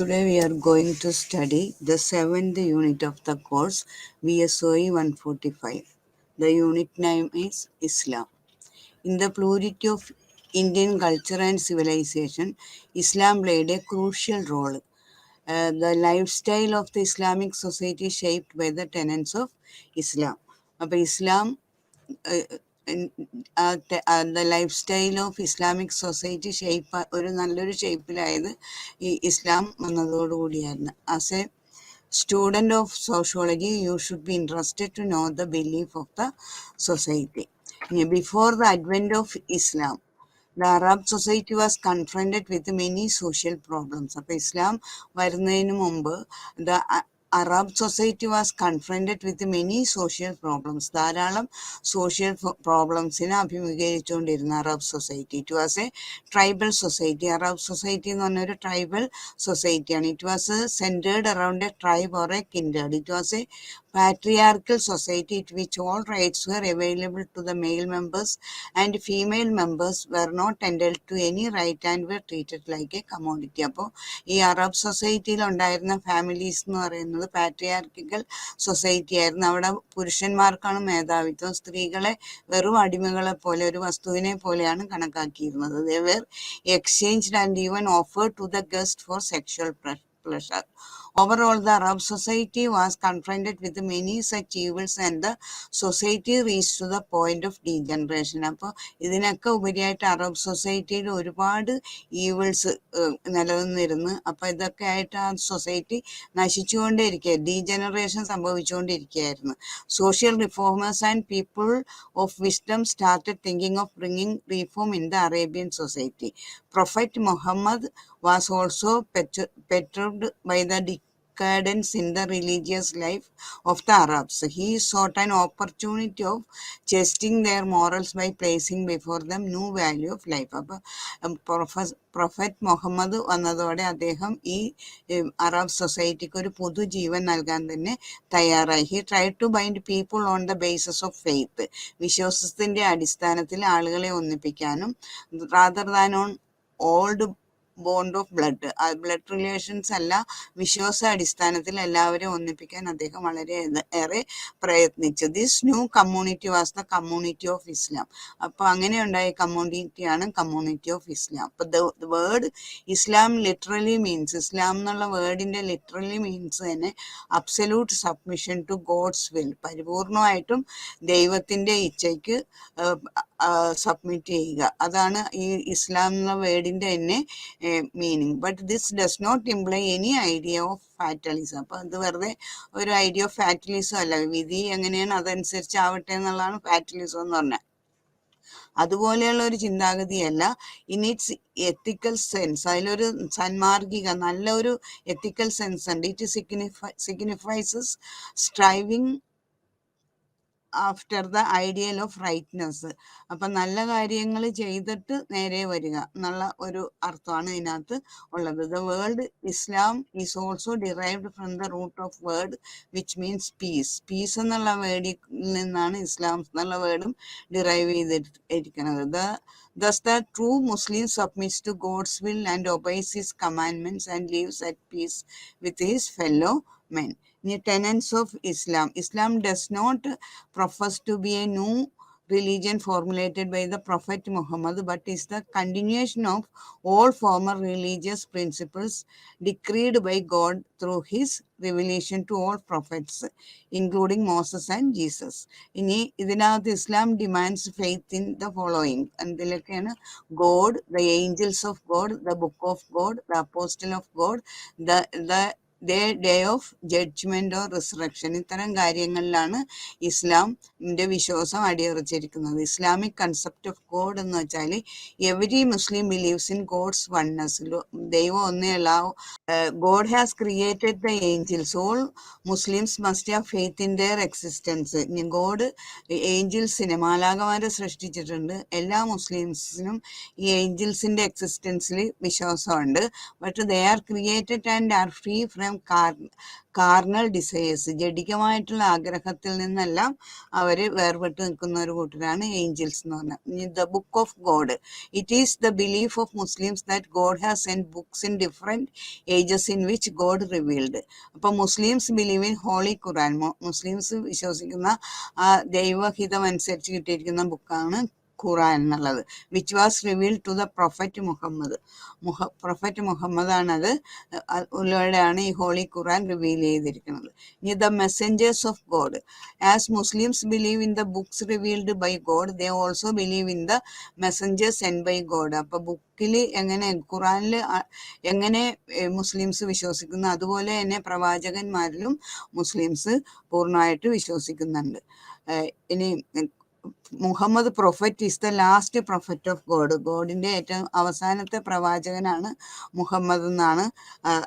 Today we are going to study the 7th unit of the course VSOE 145. The unit name is Islam. In the plurality of Indian culture and civilization, Islam played a crucial role. The lifestyle of the Islamic society shaped by the tenets of Islam. അപ്പോൾ Islam the life style of Islamic society ഒരു നല്ലൊരു ഷേപ്പിലായത് ഈ Islam വന്നതോടുകൂടിയായിരുന്നു. As a student of sociology you should be interested to know the belief of the society. Before the advent of Islam, the Arab society was confronted with many social problems. അപ്പോൾ ഇസ്ലാം വരുന്നതിന് മുമ്പ് the Arab society was confronted with many social problems. ധാരാളം social പ്രോബ്ലംസിനെ അഭിമുഖീകരിച്ചുകൊണ്ടിരുന്ന Arab society. It was a tribal society. Arab society എന്ന് പറഞ്ഞൊരു tribal സൊസൈറ്റിയാണ്. It was centered around a tribe or a kindred. It was a patriarchal society in which all rights were available to the male members and female members were not entitled to any right and were treated like a commodity. അപ്പോൾ ഈ Arab സൊസൈറ്റിയിൽ ഉണ്ടായിരുന്ന families എന്ന് പറയുന്നത് patriarchal society ആയിരുന്നു. അവിടെ പുരുഷന്മാർക്കാണ് മേധാവിത്വം. സ്ത്രീകളെ വെറും അടിമകളെ പോലെ, ഒരു വസ്തുവിനെ പോലെയാണ് കണക്കാക്കിയിരുന്നത്. They were exchanged and even offered to the guest for sexual pleasure. Overall, the Arab society was confronted with many such evils and the society reached to the point of degeneration. അപ്പോൾ ഇതിനൊക്കെ ഉപരിയായിട്ട് Arab സൊസൈറ്റിയിൽ ഒരുപാട് evils നിലനിന്നിരുന്നു. അപ്പോൾ ഇതൊക്കെ ആയിട്ട് ആ സൊസൈറ്റി നശിച്ചുകൊണ്ടേയിരിക്കുക, ഡീജനറേഷൻ സംഭവിച്ചുകൊണ്ടിരിക്കുകയായിരുന്നു. Social reformers and people of wisdom started thinking of bringing reform in the Arabian society. Prophet Muhammad was also perturbed by the decadence in the religious life of the Arabs. He sought an opportunity of testing their morals by placing before them new value of life. അപ്പോൾ prophet Muhammad വന്നതോടെ അദ്ദേഹം ഈ Arab സൊസൈറ്റിക്ക് ഒരു പുതുജീവൻ നൽകാൻ തന്നെ തയ്യാറായി. He try to bind people on the basis of faith. വിശ്വാസത്തിൻ്റെ അടിസ്ഥാനത്തിൽ ആളുകളെ ഒന്നിപ്പിക്കാനും, rather than on old bond of blood, blood relations അല്ല, വിശ്വാസ അടിസ്ഥാനത്തിൽ എല്ലാവരെയും ഒന്നിപ്പിക്കാൻ അദ്ദേഹം വളരെ ഏറെ പ്രയത്നിച്ചു. This new community was the community of Islam. അപ്പോൾ അങ്ങനെ ഉണ്ടായ കമ്മ്യൂണിറ്റിയാണ് കമ്മ്യൂണിറ്റി ഓഫ് ഇസ്ലാം. അപ്പോൾ the word Islam literally means, Islam എന്നുള്ള വേർഡിൻ്റെ ലിറ്ററലി മീൻസ് തന്നെ absolute submission to God's will, പരിപൂർണമായിട്ടും ദൈവത്തിൻ്റെ ഇച്ഛയ്ക്ക് സബ്മിറ്റ് ചെയ്യുക. അതാണ് ഈ ഇസ്ലാം എന്ന വേർഡിൻ്റെ തന്നെ meaning. But this does not imply any idea of fatalism. അപ്പോൾ അത് വെറുതെ ഒരു ഐഡിയ ഓഫ് ഫാറ്റലിസം അല്ല. വിധി എങ്ങനെയാണ് അതനുസരിച്ച് ആവട്ടെ എന്നുള്ളതാണ് ഫാറ്റലിസം എന്ന് പറഞ്ഞാൽ. അതുപോലെയുള്ള ഒരു ചിന്താഗതിയല്ല. ഇൻ ഇറ്റ്സ് എത്തിക്കൽ സെൻസ്, അതിലൊരു സന്മാർഗിക നല്ല ഒരു എത്തിക്കൽ സെൻസ് ഉണ്ട്. It signifies striving after the ideal of rightness. അപ്പം നല്ല കാര്യങ്ങൾ ചെയ്തിട്ട് നേരെ വരിക എന്നുള്ള ഒരു അർത്ഥമാണ് ഇതിനകത്ത് ഉള്ളത്. The word Islam is also derived from the root of word which means peace. Peace എന്നുള്ള വേർഡിൽ നിന്നാണ് ഇസ്ലാം എന്നുള്ള വേർഡും ഡിറൈവ് ചെയ്തിരിക്കുന്നത്. Thus the true Muslim submits to God's will and obeys his commandments and lives at peace with his fellow men. The tenets of Islam. Islam does not profess to be a new religion formulated by the Prophet Muhammad, but is the continuation of all former religious principles decreed by God through his revelation to all prophets, including Moses and Jesus. ഇനി ഇതിനകത്ത് Islam demands faith in the following. എന്തിലൊക്കെയാണ്? God, the angels of God, the book of God, the apostle of God, the day of judgement or resurrection. ഇത്തരം കാര്യങ്ങളിലാണ് ഇസ്ലാമിന്റെ വിശ്വാസം അടിയുറച്ചിരിക്കുന്നത്. Islamic concept of God എന്ന് വെച്ചാൽ every Muslim believes in God's oneness. ദൈവം ഒന്നേ അല്ലാവൂ. God has created the angels. All Muslims must have faith in their existence. God ഏഞ്ചൽസിനെ, മാലാഖമാരെ സൃഷ്ടിച്ചിട്ടുണ്ട്. എല്ലാ മുസ്ലിംസിനും ഈ ഏഞ്ചൽസിന്റെ എക്സിസ്റ്റൻസിൽ വിശ്വാസമുണ്ട്. But they are created and are free from from carnal desires, ജഡികമായിട്ടുള്ള ആഗ്രഹത്തിൽ നിന്നെല്ലാം അവർ വേർപെട്ട് നിൽക്കുന്ന ഒരു കൂട്ടരാണ് ഏഞ്ചൽസ് എന്ന് പറഞ്ഞാൽ. The book of God, it is the belief of Muslims that God has send books in different ages in which God revealed. അപ്പോൾ Muslims believe in holy Quran, Muslims വിശ്വസിക്കുന്ന ആ ദൈവഹിതം അനുസരിച്ച് കിട്ടിയിരിക്കുന്ന ബുക്കാണ് ഖുറാൻ എന്നുള്ളത്. Which was revealed to the prophet Muhammad, prophet മുഹമ്മദാണത് ഉള്ളവരെയാണ് ഈ ഹോളി ഖുറാൻ റിവീൽ ചെയ്തിരിക്കുന്നത്. ഇനി the messengers of God, as Muslims believe in the books revealed by God, they also believe in the messengers send by God. അപ്പൊ ബുക്കിൽ എങ്ങനെ, ഖുറാനിൽ എങ്ങനെ മുസ്ലിംസ് വിശ്വസിക്കുന്നു അതുപോലെ തന്നെ പ്രവാചകന്മാരിലും മുസ്ലിംസ് പൂർണ്ണമായിട്ട് വിശ്വസിക്കുന്നുണ്ട്. ഇനി Muhammad prophet is the last prophet of God, ഗോഡിന്റെ ഏറ്റവും അവസാനത്തെ പ്രവാചകനാണ് മുഹമ്മദ് എന്നാണ്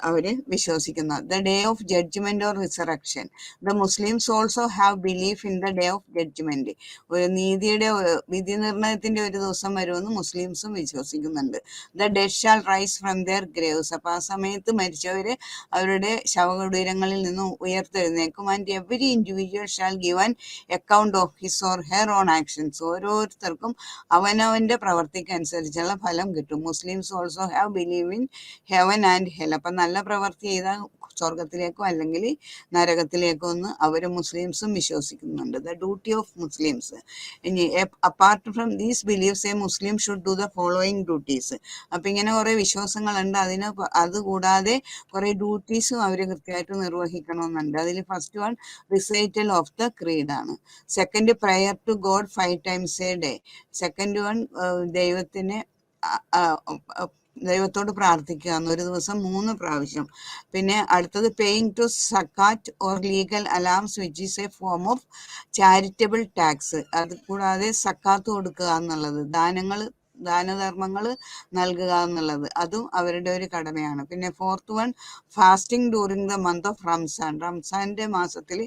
അവര് വിശ്വസിക്കുന്നത്. The day of judgement or resurrection, the Muslims also have belief in the day of judgement, ഒരു നീതിയുടെ വിധി നിർണയത്തിന്റെ ഒരു ദിവസം വരുമെന്ന് മുസ്ലിംസും വിശ്വസിക്കുന്നുണ്ട്. The dead shall rise from their graves, അപ്പൊ ആ സമയത്ത് മരിച്ചവര് അവരുടെ ശവകുടീരങ്ങളിൽ നിന്നും ഉയർത്തെഴുന്നേക്കും. And every individual shall give an account of his or her own actions, ഓരോരുത്തർക്കും അവനവന്റെ പ്രവർത്തിക്ക് അനുസരിച്ചുള്ള ഫലം കിട്ടും. Muslims also have believe in heaven and hell, അപ്പൊ നല്ല പ്രവൃത്തി ചെയ്താൽ സ്വർഗത്തിലേക്കോ അല്ലെങ്കിൽ നരകത്തിലേക്കോ എന്ന് അവർ മുസ്ലിംസും വിശ്വസിക്കുന്നുണ്ട്. ദ ഡ്യൂട്ടി ഓഫ് മുസ്ലിംസ്, ഇനി apart from these believes a Muslim should do the following duties. അപ്പൊ ഇങ്ങനെ കുറെ വിശ്വാസങ്ങളുണ്ട്, അതുകൂടാതെ കുറെ ഡ്യൂട്ടീസും അവർ കൃത്യമായിട്ട് നിർവഹിക്കണമെന്നുണ്ട്. അതിൽ first one recital of the creed ആണ്. Second prayer to God 5 times a day. Second one ദൈവത്തോട് പ്രാർത്ഥിക്കുക ഒരു ദിവസം 3 പ്രാവശ്യം. പിന്നെ അടുത്തത് paying to zakat or legal alms which is a form of charitable tax. അത് കൂടാതെ സക്കാത്ത് കൊടുക്കുക എന്നുള്ളത്, ദാനധർമ്മങ്ങൾ നൽകുക എന്നുള്ളത്, അതും അവരുടെ ഒരു കടമയാണ്. പിന്നെ fourth one fasting during the month of Ramzan, റംസാന്റെ മാസത്തിൽ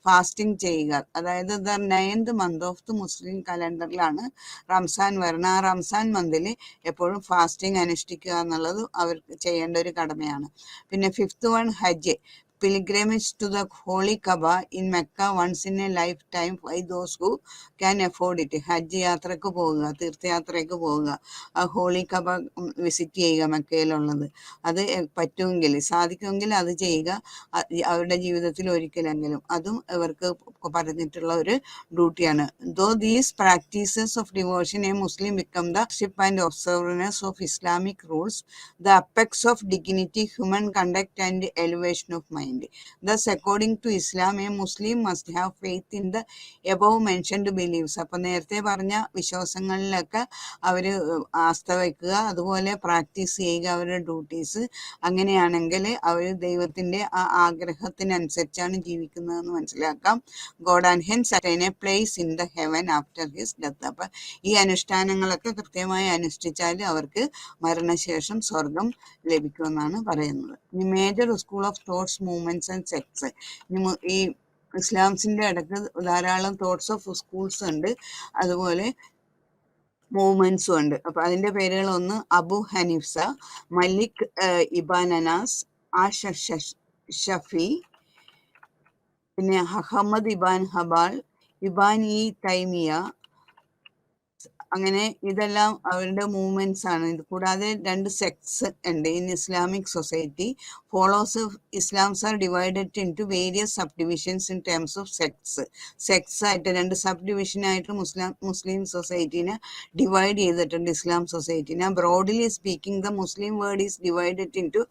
ഫാസ്റ്റിംഗ് ചെയ്യുക. അതായത് the 9th month of the Muslim കലണ്ടറിലാണ് റംസാൻ വരുന്നത്. ആ റംസാൻ മന്തിൽ എപ്പോഴും ഫാസ്റ്റിംഗ് അനുഷ്ഠിക്കുക എന്നുള്ളത് അവർക്ക് ചെയ്യേണ്ട ഒരു കടമയാണ്. പിന്നെ fifth one Hajj, pilgrimage to the holy Kaaba in Mecca once in a lifetime by those who can afford it. ഹജ്ജ് യാത്രക്ക് പോവുക, തീർത്ഥയാത്രയ്ക്ക് പോവുക, ആ ഹോളി കബ വിസിറ്റ് ചെയ്യുക മെക്കയിലുള്ളത്. അത് പറ്റുമെങ്കിൽ, സാധിക്കുമെങ്കിൽ അത് ചെയ്യുക അവരുടെ ജീവിതത്തിൽ ഒരിക്കലെങ്കിലും. അതും ഇവർക്ക് പറഞ്ഞിട്ടുള്ള ഒരു ഡ്യൂട്ടിയാണ്. Though these practices of devotion a Muslim become the ship and observance of Islamic rules, the apex of dignity, human conduct and elevation of mind. Thus, according to Islam, a Muslim must have faith in the above mentioned beliefs. അപ്പൊ നേരത്തെ പറഞ്ഞ വിശ്വാസങ്ങളിലൊക്കെ അവർ ആസ്ഥ വയ്ക്കുക, അതുപോലെ practice ചെയ്യുക അവരുടെ duties. അങ്ങനെയാണെങ്കിൽ അവർ ദൈവത്തിന്റെ ആ ആഗ്രഹത്തിനനുസരിച്ചാണ് ജീവിക്കുന്നതെന്ന് മനസ്സിലാക്കാം. God and hence attain A place in the heaven after his death. അപ്പൊ ഈ അനുഷ്ഠാനങ്ങളൊക്കെ കൃത്യമായി അനുഷ്ഠിച്ചാൽ അവർക്ക് മരണശേഷം സ്വർഗം ലഭിക്കുമെന്നാണ് പറയുന്നത്. ഈ major school of thoughts, movements and sects, ഈ ഇസ്ലാംസിന്റെ ഇടയ്ക്ക് ധാരാളം തോട്ട്സ് ഓഫ് സ്കൂൾസ് ഉണ്ട്, അതുപോലെ മൂവ്മെന്റ്സും ഉണ്ട്. അപ്പൊ അതിന്റെ പേരുകൾ ഒന്ന് അബു ഹനീഫ, മലിക് ഇബാൻ അനാസ്, ഷഫി, പിന്നെ അഹമ്മദ് ഇബാൻ ഹബാൾ, ഇബാൻ ഇ തൈമിയ, അങ്ങനെ ഇതെല്ലാം അവരുടെ മൂവ്മെന്റ്സ് ആണ്. ഇത് കൂടാതെ 2 സെക്ട്സ് ഉണ്ട് in Islamic society. Follows Islams are divided into various subdivisions in terms of sects. Sects ആയിട്ട് 2 സബ് ഡിവിഷനായിട്ട് മുസ്ലിം സൊസൈറ്റീനെ ഡിവൈഡ് ചെയ്തിട്ടുണ്ട്, ഇസ്ലാം സൊസൈറ്റീനെ. Broadly speaking the Muslim word is divided into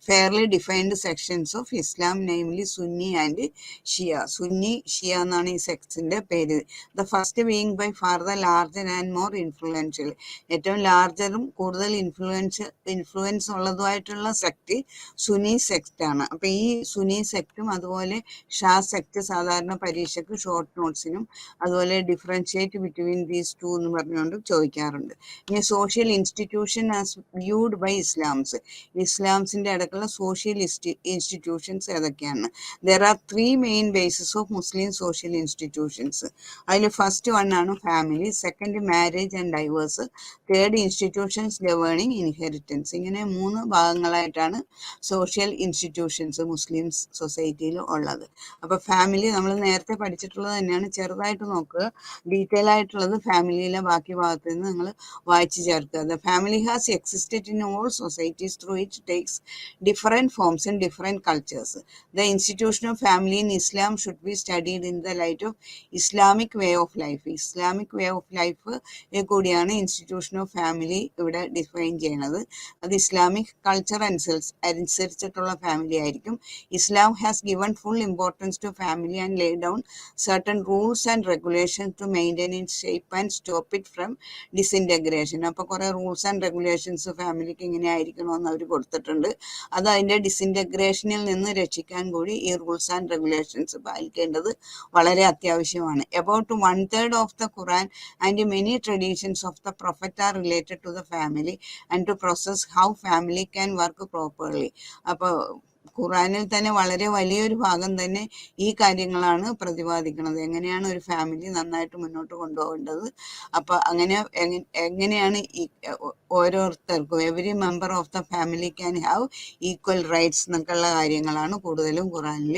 fairly defined sections of Islam, namely Sunni and Shia. Sunni, Shia എന്നാണ് ഈ സെക്ട്സിന്റെ പേര്. The first being by far the larger and more influential, ഏറ്റവും ലാർജറും കൂടുതൽ influence ഉള്ളതുമായിട്ടുള്ള സെക്ട് Suni സെക്ട് ആണ്. അപ്പൊ ഈ സുനി സെക്ടും അതുപോലെ ഷാ സെക്ട് സാധാരണ പരീക്ഷയ്ക്ക് ഷോർട്ട് നോട്ട്സിനും അതുപോലെ ഡിഫറൻഷിയേറ്റ് ബിറ്റ്വീൻ ദീസ് ടു എന്ന് പറഞ്ഞുകൊണ്ട് ചോദിക്കാറുണ്ട്. ഇനി social institution as viewed by Islams, ഇസ്ലാംസിന്റെ അടുക്കുള്ള സോഷ്യൽ ഇൻസ്റ്റിറ്റ്യൂഷൻസ് ഏതൊക്കെയാണ്? There are 3 main bases of Muslim social institutions. അതിൽ ഫസ്റ്റ് വൺ ആണ് family, second marriage and divorce, third institutions governing inheritance. ഇങ്ങനെ 3 ഭാഗങ്ങളായിട്ടാണ് സോഷ്യൽ ഇൻസ്റ്റിറ്റ്യൂഷൻസ് മുസ്ലിംസ് സൊസൈറ്റിയിൽ ഉള്ളത്. അപ്പോൾ ഫാമിലി നമ്മൾ നേരത്തെ പഠിച്ചിട്ടുള്ളത് തന്നെയാണ്, ചെറുതായിട്ട് നോക്കുക. ഡീറ്റെയിൽ ആയിട്ടുള്ളത് ഫാമിലിയിലെ ബാക്കി ഭാഗത്ത് നിന്ന് നിങ്ങൾ വായിച്ചു ചേർക്കുക. The family has existed in all societies through it takes different forms in different cultures. The institution of family in Islam should be studied in the light of Islamic way of life. Islamic way of life കൂടിയാണ് institution of family ഇവിടെ define ചെയ്യുന്നത്. അത് Islamic culture അനുസരിച്ചിട്ടുള്ള family ആയിരിക്കും. Islam has given full importance to family and lay down certain rules and regulations to maintain it shape and stop it from disintegration. അപ്പോൾ കുറേ rules and regulations ഫാമിലിക്ക് ഇങ്ങനെ ആയിരിക്കണമെന്ന് അവർ കൊടുത്തിട്ടുണ്ട്. അത് അതിൻ്റെ ഡിസിൻറ്റഗ്രേഷനിൽ നിന്ന് രക്ഷിക്കാൻ കൂടി ഈ റൂൾസ് ആൻഡ് റെഗുലേഷൻസ് പാലിക്കേണ്ടത് വളരെ അത്യാവശ്യമാണ്. About 1/3 of the Quran and many traditions of the Prophet are related to the family and to process how family can work properly. അപ്പോൾ ഖുറാനിൽ തന്നെ വളരെ വലിയൊരു ഭാഗം തന്നെ ഈ കാര്യങ്ങളാണ് പ്രതിപാദിക്കുന്നത്, എങ്ങനെയാണ് ഒരു ഫാമിലി നന്നായിട്ട് മുന്നോട്ട് കൊണ്ടുപോകേണ്ടത്. അപ്പോൾ എങ്ങനെയാണ് ഈ ഓരോരുത്തർക്കും every member of the family can have equal rights എന്നൊക്കെയുള്ള കാര്യങ്ങളാണ് കൂടുതലും ഖുറാനിൽ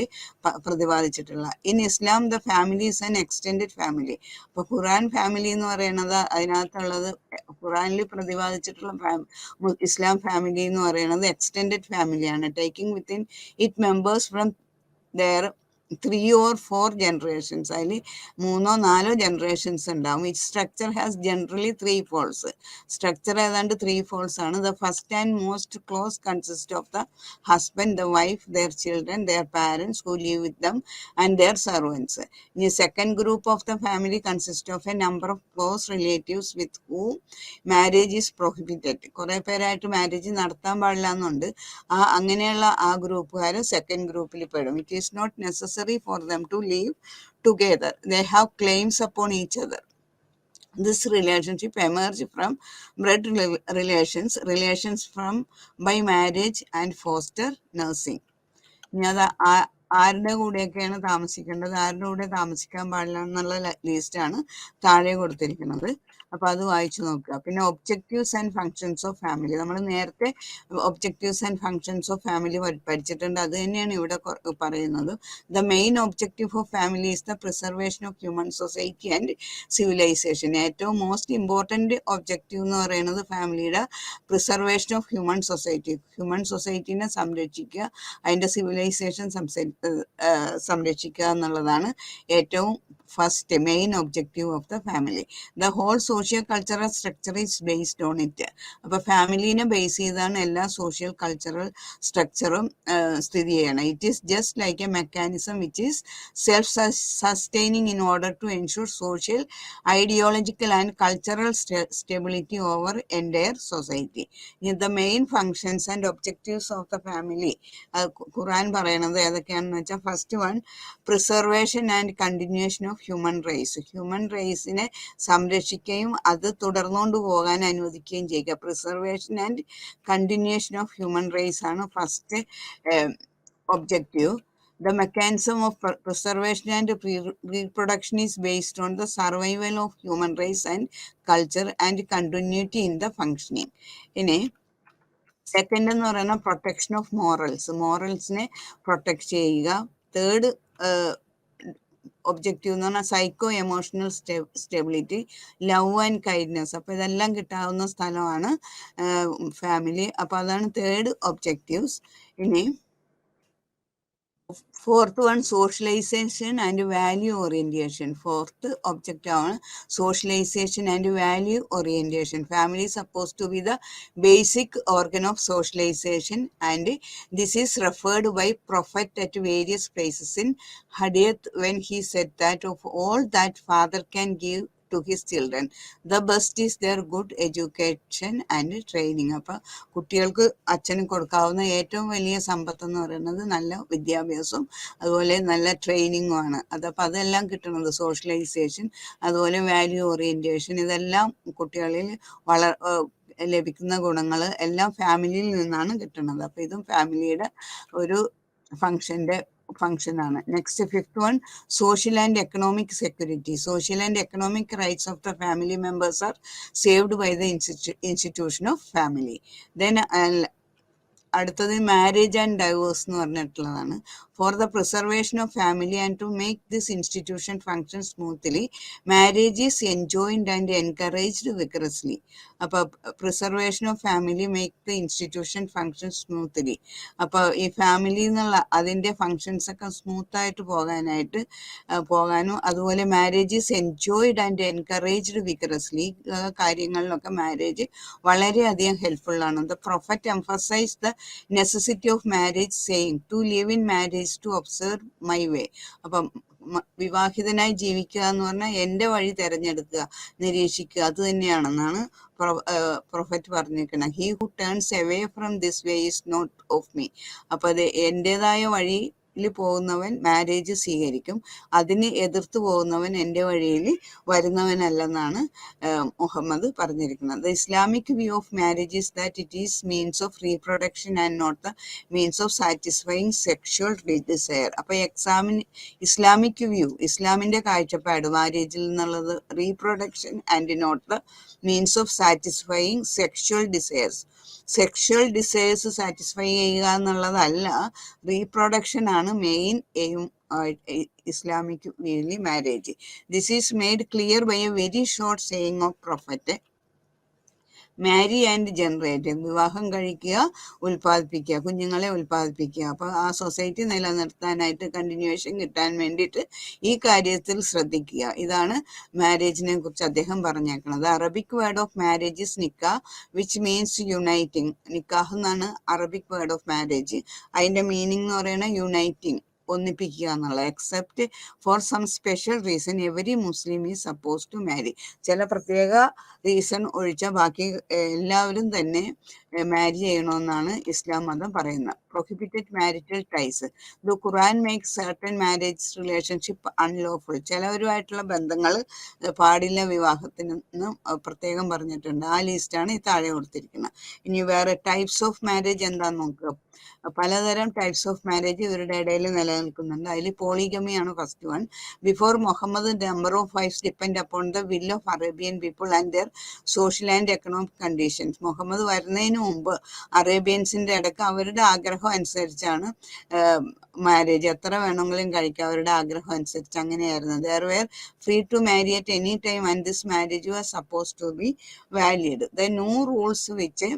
പ്രതിപാദിച്ചിട്ടുള്ളത്. In Islam the family is an extended family. അപ്പോൾ ഖുറാൻ ഫാമിലി എന്ന് പറയുന്നത് അതിനകത്തുള്ളത് ഖുറാനിൽ പ്രതിപാദിച്ചിട്ടുള്ള ഇസ്ലാം ഫാമിലി എന്ന് പറയുന്നത് എക്സ്റ്റെൻഡഡ് ഫാമിലിയാണ്. Taking within it members from their 3 or 4 generations. അതിൽ 3-4 generations ഉണ്ടാവും. It structure has generally 3 folds. Structure ഏതാണ്ട് 3 folds ആണ്. The first and most close consist of the husband, the wife, their children, their parents who live with them and their servants. ഇനി second group of the family consist of a number of close relatives with whom marriage is prohibited. കുറേ പേരായിട്ട് marriage നടത്താൻ പാടില്ല എന്നുണ്ട്. അങ്ങനെയുള്ള ആ ഗ്രൂപ്പുകാർ second ഗ്രൂപ്പിൽ പെടും. It is not necessary for them to live together. They have claims upon each other. This relationship emerges from blood relations from by marriage and foster nursing. ഇനി അത് ആരുടെ കൂടെയൊക്കെയാണ് താമസിക്കേണ്ടത്, ആരുടെ കൂടെ താമസിക്കാൻ പാടില്ല എന്നുള്ള ലിസ്റ്റാണ് താഴെ കൊടുത്തിരിക്കുന്നത്. അപ്പോൾ അത് വായിച്ചു നോക്കുക. പിന്നെ objectives and functions of family, നമ്മൾ നേരത്തെ objectives and functions of family പഠിച്ചിട്ടുണ്ട്. അത് തന്നെയാണ് ഇവിടെ പറയുന്നത്. The main objective of family is the preservation of human society and civilisation. ഏറ്റവും മോസ്റ്റ് ഇമ്പോർട്ടൻറ്റ് ഒബ്ജക്റ്റീവ് എന്ന് പറയുന്നത് ഫാമിലിയുടെ preservation of human society, human സൊസൈറ്റീനെ സംരക്ഷിക്കുക, അതിൻ്റെ സിവിലൈസേഷൻ സംരക്ഷിക്കുക എന്നുള്ളതാണ് ഏറ്റവും first main objective of the family. The whole social cultural structure is based on it. അപ്പോൾ ഫാമിലീനെ ബേസ് ചെയ്താണ് എല്ലാ സോഷ്യൽ കൾച്ചറൽ സ്ട്രക്ചറും സ്ഥിതി ചെയ്യണം. It is just like a mechanism which is self sustaining in order to ensure social, ideological and cultural stability over entire society. The main functions and objectives of the family Quran പറയണത് ഏതൊക്കെയാണെന്ന് വെച്ചാൽ, first one preservation and continuation of human race. Human റേസിനെ സംരക്ഷിക്കുകയും അത് തുടർന്നുകൊണ്ട് പോകാൻ അനുവദിക്കുകയും ചെയ്യുക. Preservation and continuation of human race ആണ് first objective. The mechanism of preservation and reproduction is based on the survival of human race and culture and continuity in the functioning. ഇനി second എന്ന് പറയുന്ന പ്രൊട്ടക്ഷൻ ഓഫ് മോറൽസിനെ protect ചെയ്യുക. Third objective എന്ന് പറഞ്ഞാൽ psycho emotional stability, love and kindness. അപ്പോൾ ഇതെല്ലാം കിട്ടാവുന്ന സ്ഥലമാണ് ഫാമിലി. അപ്പോൾ അതാണ് തേർഡ് ഒബ്ജക്റ്റീവ്സ്. ഇനി fourth one socialisation and value orientation. Fourth object ആണ് socialisation and value orientation. Family suppose to be the basic organ of socialisation and this is referred by prophet at various places in hadith when he said that of all that father can give to his children, the best is their good education and training. അപ്പോൾ കുട്ടികൾക്ക് അച്ഛന് കൊടുക്കാവുന്ന ഏറ്റവും വലിയ സമ്പത്ത് എന്ന് പറയുന്നത് നല്ല വിദ്യാഭ്യാസവും അതുപോലെ നല്ല ട്രെയിനിങ്ങും ആണ്. അതപ്പോൾ അതെല്ലാം കിട്ടുന്നത് സോഷ്യലൈസേഷൻ, അതുപോലെ വാല്യൂ ഓറിയൻറ്റേഷൻ, ഇതെല്ലാം കുട്ടികളിൽ ലഭിക്കുന്ന ഗുണങ്ങൾ എല്ലാം ഫാമിലിയിൽ നിന്നാണ് കിട്ടുന്നത്. അപ്പോൾ ഇതും ഫാമിലിയുടെ ഒരു ഫങ്ഷൻ്റെ ഫംഗ്ഷൻ ആണ്. Next fifth one, social and economic security. Social and economic rights of the family members are saved by the institution of family. Then അടുത്തത് മാരേജ് ആൻഡ് ഡൈവേഴ്സ് എന്ന് പറഞ്ഞിട്ടുള്ളതാണ്. For the preservation of family and to make this institution function smoothly, marriage is enjoined and encouraged vigorously. അപ്പോൾ preservation of family make the institution function smoothly. അപ്പോൾ ഈ family എന്നുള്ള അതിൻ്റെ functions ഒക്കെ സ്മൂത്തായിട്ട് പോകാനും അതുപോലെ marriage is enjoyed and encouraged vigorously, കാര്യങ്ങളിലൊക്കെ മാരേജ് വളരെയധികം ഹെൽപ്ഫുൾ ആണ്. The prophet emphasize the necessity of marriage, saying to live in marriage to observe my way. അപ്പം വിവാഹിതനായി ജീവിക്കുക എന്ന് പറഞ്ഞാൽ എൻ്റെ വഴി തിരഞ്ഞെടുക്കുക, നിരീക്ഷിക്കുക, അത് തന്നെയാണെന്നാണ് പ്രൊഫറ്റ് പറഞ്ഞിരിക്കുന്നത്. He who turns away from this way is not of me. അപ്പോൾ അത് എൻ്റെതായ വഴി പോകുന്നവൻ മാരേജ് സ്വീകരിക്കും, അതിന് എതിർത്ത് പോകുന്നവൻ എൻ്റെ വഴിയിൽ വരുന്നവനല്ലെന്നാണ് മുഹമ്മദ് പറഞ്ഞിരിക്കുന്നത്. The Islamic view of marriage is that it is means of reproduction and not the means of satisfying sexual desire. അപ്പോൾ ഇസ്ലാമിക് വ്യൂ, ഇസ്ലാമിൻ്റെ കാഴ്ചപ്പാട് മാരേജിൽ നിന്നുള്ളത് reproduction and not the means of satisfying sexual desires. Sexual desires satisfy ചെയ്യുക എന്നുള്ളതല്ല, reproduction ആണ് main aim Islamic വ്യൂവിൽ marriage. This is made clear by a very short saying of prophet, marry and generate. വിവാഹം കഴിക്കുക, ഉൽപ്പാദിപ്പിക്കുക, കുഞ്ഞുങ്ങളെ ഉൽപ്പാദിപ്പിക്കുക. അപ്പോൾ ആ society നിലനിർത്താനായിട്ട് continuation കിട്ടാൻ വേണ്ടിയിട്ട് ഈ കാര്യത്തിൽ ശ്രദ്ധിക്കുക. ഇതാണ് മാരേജിനെ കുറിച്ച് അദ്ദേഹം പറഞ്ഞേക്കുന്നത്. Arabic word of marriage is നിക്കാഹ്, വിച്ച് മീൻസ് യുണൈറ്റിംഗ്. നിക്കാഹ് എന്നാണ് അറബിക് വേർഡ് ഓഫ് മാരേജ്. അതിൻ്റെ മീനിങ് എന്ന് പറയുന്നത് യുണൈറ്റിംഗ്, ഒന്നിപ്പിക്കുക എന്നുള്ളത്. Except for some special reason every Muslim is suppose to marry. ചില പ്രത്യേക റീസൺ ഒഴിച്ച ബാക്കി എല്ലാവരും തന്നെ മാരി ചെയ്യണമെന്നാണ് ഇസ്ലാം മതം പറയുന്നത്. Prohibited marital ties. The Quran makes certain marriage relationship unlawful. ചിലവരുമായിട്ടുള്ള ബന്ധങ്ങൾ പാടില്ല വിവാഹത്തിന് പ്രത്യേകം പറഞ്ഞിട്ടുണ്ട്. ആ ലിസ്റ്റാണ് ഈ താഴെ കൊടുത്തിരിക്കുന്നത്. ഇനി വേറെ ടൈപ്സ് ഓഫ് മാരേജ് എന്താണെന്ന് നോക്കുക. പലതരം ടൈപ്സ് ഓഫ് മാരേജ് ഇവരുടെ ഇടയിൽ നിലനിൽക്കുന്നുണ്ട്. അതിൽ പോളിഗമിയാണ് first one. Before Muhammad number of wives depend upon the will of Arabian people and their social and economic conditions. Muhammad വരുന്നതിന് മുമ്പ് അറേബ്യൻസിൻ്റെ ഇടയ്ക്ക് അവരുടെ ആഗ്രഹം അനുസരിച്ചാണ് മാരേജ്, എത്ര വേണമെങ്കിലും കഴിക്കാം, അവരുടെ ആഗ്രഹം അനുസരിച്ച് അങ്ങനെയായിരുന്നു. There were free to marry at any time and this marriage was suppose to be valid. The new rules which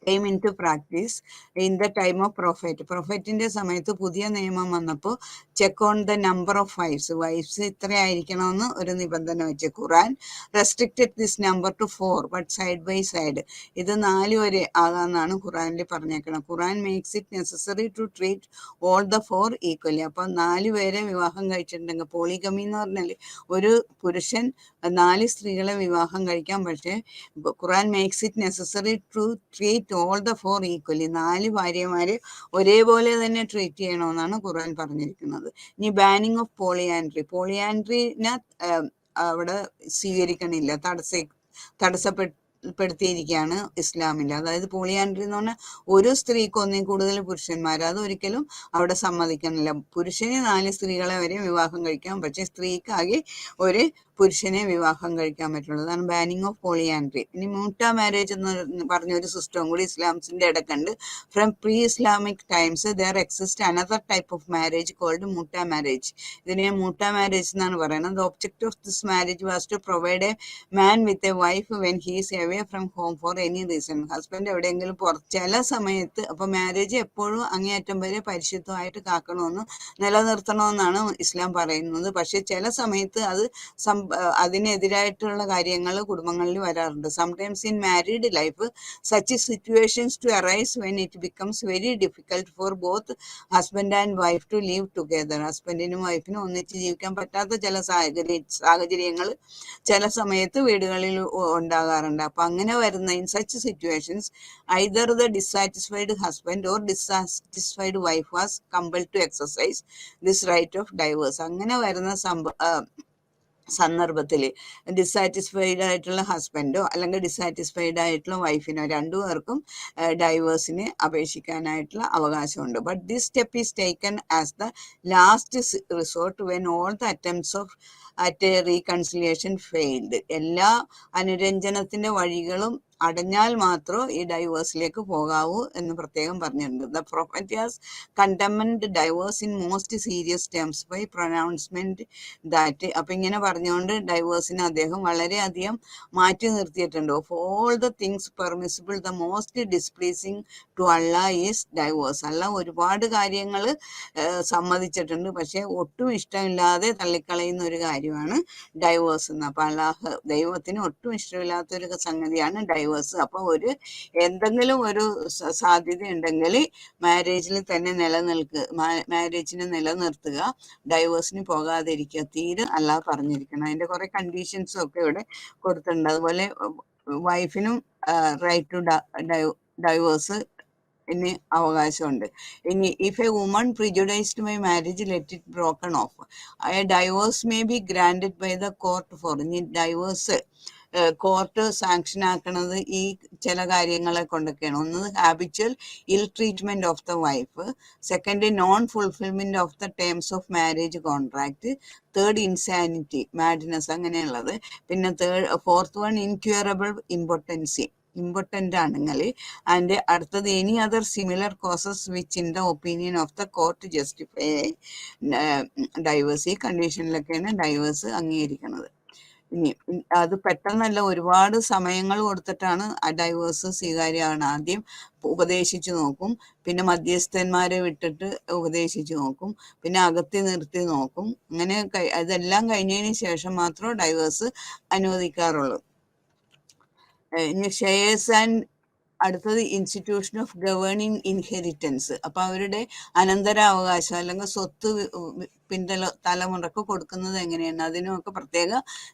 came into practice in the time of prophet. പ്രൊഫറ്റിൻ്റെ സമയത്ത് പുതിയ നിയമം വന്നപ്പോൾ check on the number of wives ഇത്ര ആയിരിക്കണമെന്ന് ഒരു നിബന്ധന വെച്ച്. Quran restricted this number to 4 but side by side. ഇത് 4 വരെ ആകാമെന്നാണ് ഖുറാനിൽ പറഞ്ഞേക്കണം. Quran makes it necessary to treat all the 4 equally. അപ്പം 4 പേരെ വിവാഹം കഴിച്ചിട്ടുണ്ടെങ്കിൽ, പോളിഗമി എന്ന് പറഞ്ഞാൽ ഒരു പുരുഷൻ 4 സ്ത്രീകളെ വിവാഹം കഴിക്കാം. പക്ഷേ Quran makes it necessary to treat all the 4 equally. 4 ഭാര്യമാരെ ഒരേപോലെ തന്നെ ട്രീറ്റ് ചെയ്യണമെന്നാണ് ഖുർആൻ പറഞ്ഞിരിക്കുന്നത്. ഇനി ബാനിങ് ഓഫ് പോളിയാൻഡ്രിനെ അവിടെ സ്വീകരിക്കണില്ല, തടസ്സപ്പെടുത്തിയിരിക്കുകയാണ് ഇസ്ലാമിൽ. അതായത് പോളിയാൻഡ്രി എന്ന് പറഞ്ഞാൽ ഒരു സ്ത്രീക്ക് ഒന്നിൽ കൂടുതൽ പുരുഷന്മാർ, അതൊരിക്കലും അവിടെ സമ്മതിക്കണില്ല. പുരുഷന് 4 സ്ത്രീകളെ വരെ വിവാഹം കഴിക്കാം, പക്ഷേ സ്ത്രീക്കാകെ ഒരു പുരുഷനെ വിവാഹം കഴിക്കാൻ പറ്റുള്ളൂ. അതാണ് ബാനിങ് ഓഫ് പോളിയാൻഡ്രി. ഇനി മ്യൂട്ട മാരേജ് എന്ന് പറഞ്ഞൊരു സിസ്റ്റം കൂടി ഇസ്ലാംസിൻ്റെ ഇടയ്ക്കുണ്ട്. From pre Islamic times there exist another type of marriage called muta marriage. ഇതിനെ മൂട്ട മാരേജ് എന്നാണ് പറയുന്നത്. The object of this marriage was to provide a man with a wife when he is away from home for any reason. Husband എവിടെയെങ്കിലും ചില സമയത്ത്, അപ്പോൾ marriage എപ്പോഴും അങ്ങേയറ്റം വരെ പരിശുദ്ധമായിട്ട് കാക്കണമെന്ന് നിലനിർത്തണമെന്നാണ് ഇസ്ലാം പറയുന്നത്. പക്ഷേ ചില സമയത്ത് അതിനെതിരായിട്ടുള്ള കാര്യങ്ങൾ കുടുംബങ്ങളിൽ വരാറുണ്ട്. Sometimes in married life such situations to arise when it becomes very difficult for both husband and wife to live together. ഹസ്ബൻഡിനും വൈഫിനും ഒന്നിച്ച് ജീവിക്കാൻ പറ്റാത്ത ചില സാഹചര്യങ്ങൾ ചില സമയത്ത് വീടുകളിൽ ഉണ്ടാകാറുണ്ട്. അപ്പം അങ്ങനെ വരുന്ന in such situations either the dissatisfied husband or dissatisfied wife was compelled to exercise this right of divorce. അങ്ങനെ വരുന്ന സന്ദർഭത്തിൽ ഡിസാറ്റിസ്ഫൈഡ് ആയിട്ടുള്ള ഹസ്ബൻഡോ അല്ലെങ്കിൽ ഡിസാറ്റിസ്ഫൈഡ് ആയിട്ടുള്ള വൈഫിനോ രണ്ടുപേർക്കും ഡൈവേഴ്സിന് അപേക്ഷിക്കാനായിട്ടുള്ള അവകാശമുണ്ട്. But this step is taken as the last resort when all the attempts of at reconciliation failed. എല്ലാ അനുരഞ്ജനത്തിന്റെ വഴികളും അടഞ്ഞാൽ മാത്രം ഈ ഡൈവേഴ്സിലേക്ക് പോകാവൂ എന്ന് പ്രത്യേകം പറഞ്ഞിട്ടുണ്ട്. The prophet has condemned divorce in most serious terms by pronouncement that. അപ്പൊ ഇങ്ങനെ പറഞ്ഞുകൊണ്ട് ഡൈവേഴ്സിനെ അദ്ദേഹം വളരെയധികം മാറ്റി നിർത്തിയിട്ടുണ്ട്. Of all the things permissible the most displeasing to Allah is divorce. അല്ല ഒരുപാട് കാര്യങ്ങൾ സമ്മതിച്ചിട്ടുണ്ട്, പക്ഷെ ഒട്ടും ഇഷ്ടമില്ലാതെ തള്ളിക്കളയുന്ന ഒരു കാര്യമാണ് ഡൈവേഴ്സ് എന്ന്. അപ്പൊ അള്ളാഹ് ദൈവത്തിന് ഒട്ടും ഇഷ്ടമില്ലാത്ത ഒരു സംഗതിയാണ് ഡൈവേഴ്സ്. അപ്പൊ എന്തെങ്കിലും ഒരു സാധ്യത ഉണ്ടെങ്കിൽ മാരേജിൽ തന്നെ മാരേജിനെ നിലനിർത്തുക, ഡൈവേഴ്സിന് പോകാതിരിക്കുക, തീരെ അല്ലാതെ പറഞ്ഞിരിക്കണം. അതിന്റെ കുറെ കണ്ടീഷൻസും ഒക്കെ ഇവിടെ കൊടുത്തിട്ടുണ്ട്. അതുപോലെ വൈഫിനും റൈറ്റ് ടു ഡൈവേഴ്സ് ഇനി അവകാശമുണ്ട്. ഇനി if a woman prejudiced by marriage let it broken off, divorce may be granted by the court for. ഇനി ഡൈവേഴ്സ് കോർട്ട് സാങ്ഷൻ ആക്കണത് ഈ ചില കാര്യങ്ങളെ കൊണ്ടൊക്കെയാണ്. ഒന്ന് habitual ill treatment of the wife, second non fulfilment of the terms of marriage contract, third insanity madness അങ്ങനെയുള്ളത്, പിന്നെ fourth one incurable impotency impotent ആണെങ്കിൽ, ആൻഡ് അടുത്തത് any other similar causes which in the opinion of the court justify divorce. ഈ കണ്ടീഷനിലൊക്കെയാണ് diverse അംഗീകരിക്കുന്നത്. ഇനി അത് പെട്ടെന്നല്ല, ഒരുപാട് സമയങ്ങൾ കൊടുത്തിട്ടാണ് ആ ഡൈവേഴ്സ് സ്വീകാര്യമാണ്. ആദ്യം ഉപദേശിച്ചു നോക്കും, പിന്നെ മധ്യസ്ഥന്മാരെ വിട്ടിട്ട് ഉപദേശിച്ചു നോക്കും, പിന്നെ അകത്തി നിർത്തി നോക്കും. അങ്ങനെ അതെല്ലാം കഴിഞ്ഞതിന് ശേഷം മാത്രം ഡൈവേഴ്സ് അനുവദിക്കാറുള്ളൂ. ഇനി ഷെയർസ് ആൻഡ് അടുത്തത് ഇൻസ്റ്റിറ്റ്യൂഷൻ ഓഫ് ഗവേണിംഗ് ഇൻഹെറിറ്റൻസ്. അപ്പൊ അവരുടെ അനന്തരാവകാശം അല്ലെങ്കിൽ സ്വത്ത് തലമുറക്ക് കൊടുക്കുന്നത് എങ്ങനെയാണ്, അതിനൊക്കെ പ്രത്യേക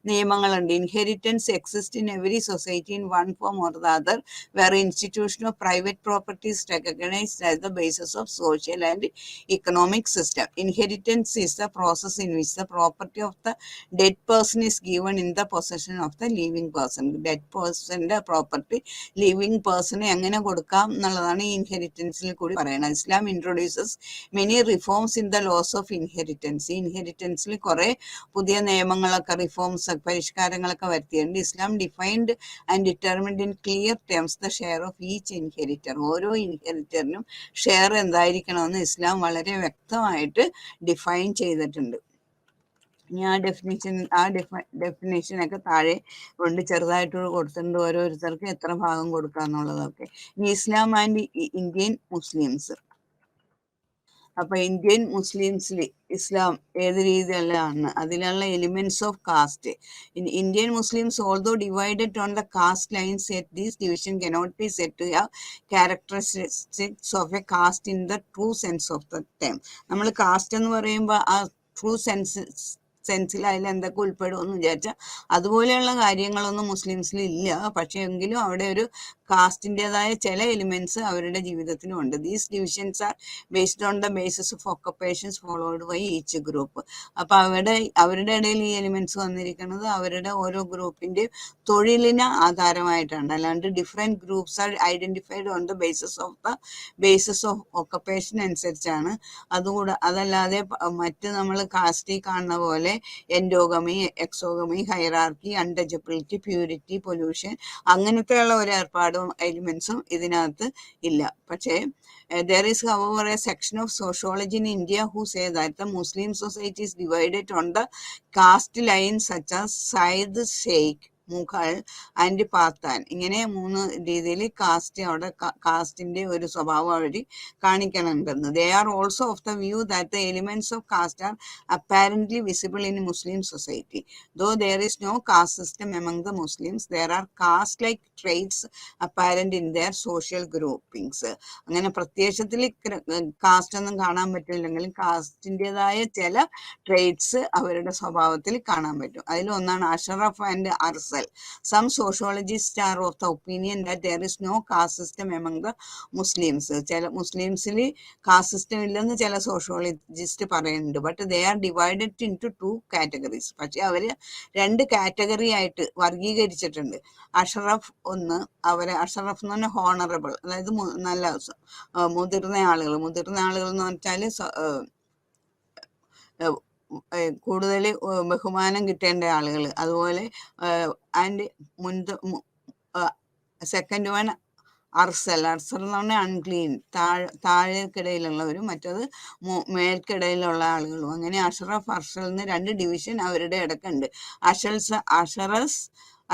നിയമങ്ങളുണ്ട്. Inheritance exist in every society in one form or the other, where institution of private properties recognised as the basis of social and economic system. Inheritance is the process in which the property of the dead person is given in the possession of the living person. Dead പേഴ്സന്റെ property living person എങ്ങനെ കൊടുക്കാം എന്നുള്ളതാണ് ഈ ഇൻഹെറിറ്റൻസിൽ കൂടി പറയുന്നത്. Islam introduces many reforms in the laws of inheritance. ഇൻഹെറിറ്റൻസിൽ കുറെ പുതിയ നിയമങ്ങളൊക്കെ റിഫോംസ് പരിഷ്കാരങ്ങളൊക്കെ വരുത്തിയിട്ടുണ്ട്. Islam defined and determined in clear terms the share of each inheritor. ഓരോ ഇൻഹെറിറ്ററിനും ഷെയർ എന്തായിരിക്കണമെന്ന് ഇസ്ലാം വളരെ വ്യക്തമായിട്ട് ഡിഫൈൻ ചെയ്തിട്ടുണ്ട്. ഇനി ഡെഫിനേഷനൊക്കെ താഴെ കൊണ്ട് ചെറുതായിട്ട് കൊടുത്തിട്ടുണ്ട്, ഓരോരുത്തർക്ക് എത്ര ഭാഗം കൊടുക്കാന്നുള്ളതൊക്കെ. ഇനി ഇസ്ലാം ആൻഡ് ഇന്ത്യൻ മുസ്ലിംസ്. അപ്പൊ ഇന്ത്യൻ മുസ്ലിംസിൽ ഇസ്ലാം ഏത് രീതിയിലാണ്, അതിലുള്ള elements of caste. Indian Muslims although divided on the caste lines, yet these division cannot be said to have characteristics of a caste in the true sense of the term. നമ്മൾ caste എന്ന് പറയുമ്പോൾ ആ true സെൻസിൽ അതിൽ എന്തൊക്കെ ഉൾപ്പെടുമെന്ന് വിചാരിച്ചാൽ അതുപോലെയുള്ള കാര്യങ്ങളൊന്നും മുസ്ലിംസിൽ ഇല്ല. പക്ഷെ എങ്കിലും അവിടെ ഒരു കാസ്റ്റിൻ്റെതായ ചില എലിമെന്റ്സ് അവരുടെ ജീവിതത്തിലും ഉണ്ട്. These divisions are based on the basis of occupations followed by each group. അപ്പൊ അവരുടെ ഇടയിൽ ഈ എലിമെന്റ്സ് വന്നിരിക്കുന്നത് അവരുടെ ഓരോ ഗ്രൂപ്പിന്റെ തൊഴിലിന് ആധാരമായിട്ടാണ്. അല്ലാണ്ട് different groups are identified on the basis of occupation അനുസരിച്ചാണ്. അതല്ലാതെ മറ്റ് നമ്മൾ കാസ്റ്റിൽ കാണുന്ന പോലെ endogamy, exogamy, hierarchy, untouchability, purity, pollution അങ്ങനത്തെയുള്ള ഒരു ഏർപ്പാടും എലിമെന്റ്സും ഇതിനകത്ത് ഇല്ല. പക്ഷേ there is however a section of sociology in India who say that the Muslim society is divided on the caste lines such as Said, Sheikh, Mughal and Pathan. ഇങ്ങനെ 3 രീതിയിൽ അവിടെ കാസ്റ്റിന്റെ ഒരു സ്വഭാവം അവർ കാണിക്കണമെന്ന്. They are also of the view that the elements of caste are apparently visible in Muslim society. Though there is no caste system among the Muslims, there are caste like traits apparent in their social groupings. അങ്ങനെ പ്രത്യക്ഷത്തിൽ cast ഒന്നും കാണാൻ പറ്റില്ലെങ്കിലും കാസ്റ്റിൻ്റെതായ ചില traits അവരുടെ സ്വഭാവത്തിൽ കാണാൻ പറ്റും. അതിലൊന്നാണ് Ashraf and Arsal. Arcel. Some sociologists are of the opinion that there is no caste system among the Muslims. ചില മുസ്ലിംസിൽ കാസ്റ്റ് സിസ്റ്റം ഇല്ലെന്ന് ചില സോഷ്യോളജിസ്റ്റ് പറയുന്നുണ്ട്. But they are divided into 2 categories. പക്ഷെ അവര് 2 കാറ്റഗറി ആയിട്ട് വർഗീകരിച്ചിട്ടുണ്ട്. അഷറഫ് ഒന്ന്, അഷറഫ് എന്ന് പറഞ്ഞാൽ ഹോണറബിൾ, അതായത് നല്ല മുതിർന്ന ആളുകൾ എന്ന് വെച്ചാൽ കൂടുതൽ ബഹുമാനം കിട്ടേണ്ട ആളുകൾ. അതുപോലെ ആൻഡ് സെക്കൻഡ് വൺ അർസൽ എന്ന് പറഞ്ഞാൽ അൺക്ലീൻ, താഴേക്കിടയിലുള്ളവരും മറ്റത് മേൽക്കിടയിലുള്ള ആളുകളും. അങ്ങനെ അർസലിന് 2 ഡിവിഷൻ അവരുടെ ഇടക്കുണ്ട്.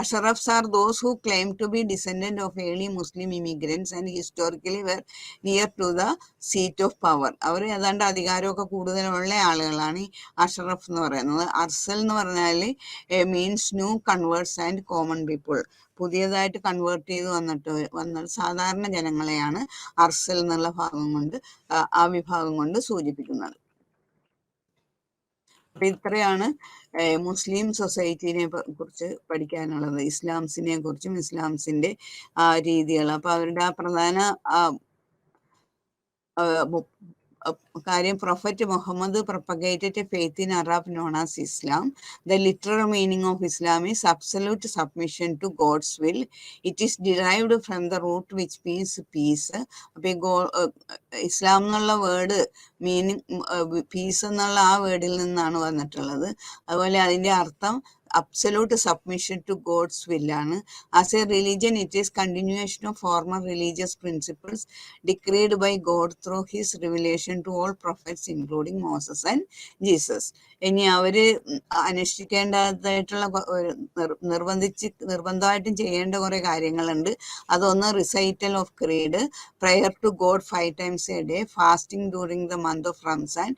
Ashrafs are those who claim to be descendant of early Muslim immigrants and historically were near to the seat of power. അവർ ഏതാണ്ട് അധികാരമൊക്കെ കൂടുതലുള്ള ആളുകളാണ് ഈ അഷറഫ് എന്ന് പറയുന്നത്. അർസൽ എന്ന് പറഞ്ഞാൽ means new converts and common people. പുതിയതായിട്ട് കൺവേർട്ട് ചെയ്ത് വന്ന സാധാരണ ജനങ്ങളെയാണ് അർസൽ എന്നുള്ള ആ വിഭാഗം കൊണ്ട് സൂചിപ്പിക്കുന്നത്. അപ്പൊ ഇത്രയാണ് മുസ്ലിം സൊസൈറ്റിനെ കുറിച്ച് പഠിക്കാനുള്ളത്, ഇസ്ലാംസിനെ കുറിച്ചും ഇസ്ലാംസിന്റെ രീതികൾ. അപ്പൊ അവരുടെ ആ പ്രധാന കാര്യം, prophet Muhammad propagated a faith in Arab known as Islam. The literal meaning of Islam is absolute submission to God's will. It is derived from the root which means peace. അപ്പൊ ഇസ്ലാം എന്നുള്ള വേർഡ് മീനിങ് പീസ് എന്നുള്ള ആ വേർഡിൽ നിന്നാണ് വന്നിട്ടുള്ളത്. അതുപോലെ അതിന്റെ അർത്ഥം absolute submission to God's will ആണ്. As a religion, it is continuation of former religious principles decreed by God through his revelation to all prophets including Moses and Jesus. ഇനി അവര് അനുഷ്ഠിക്കേണ്ടതായിട്ടുള്ള നിർബന്ധമായിട്ടും ചെയ്യേണ്ട കുറെ കാര്യങ്ങളുണ്ട്. അതൊന്ന് recital of creed, prayer to God 5 times a day, fasting during the month of Ramzan,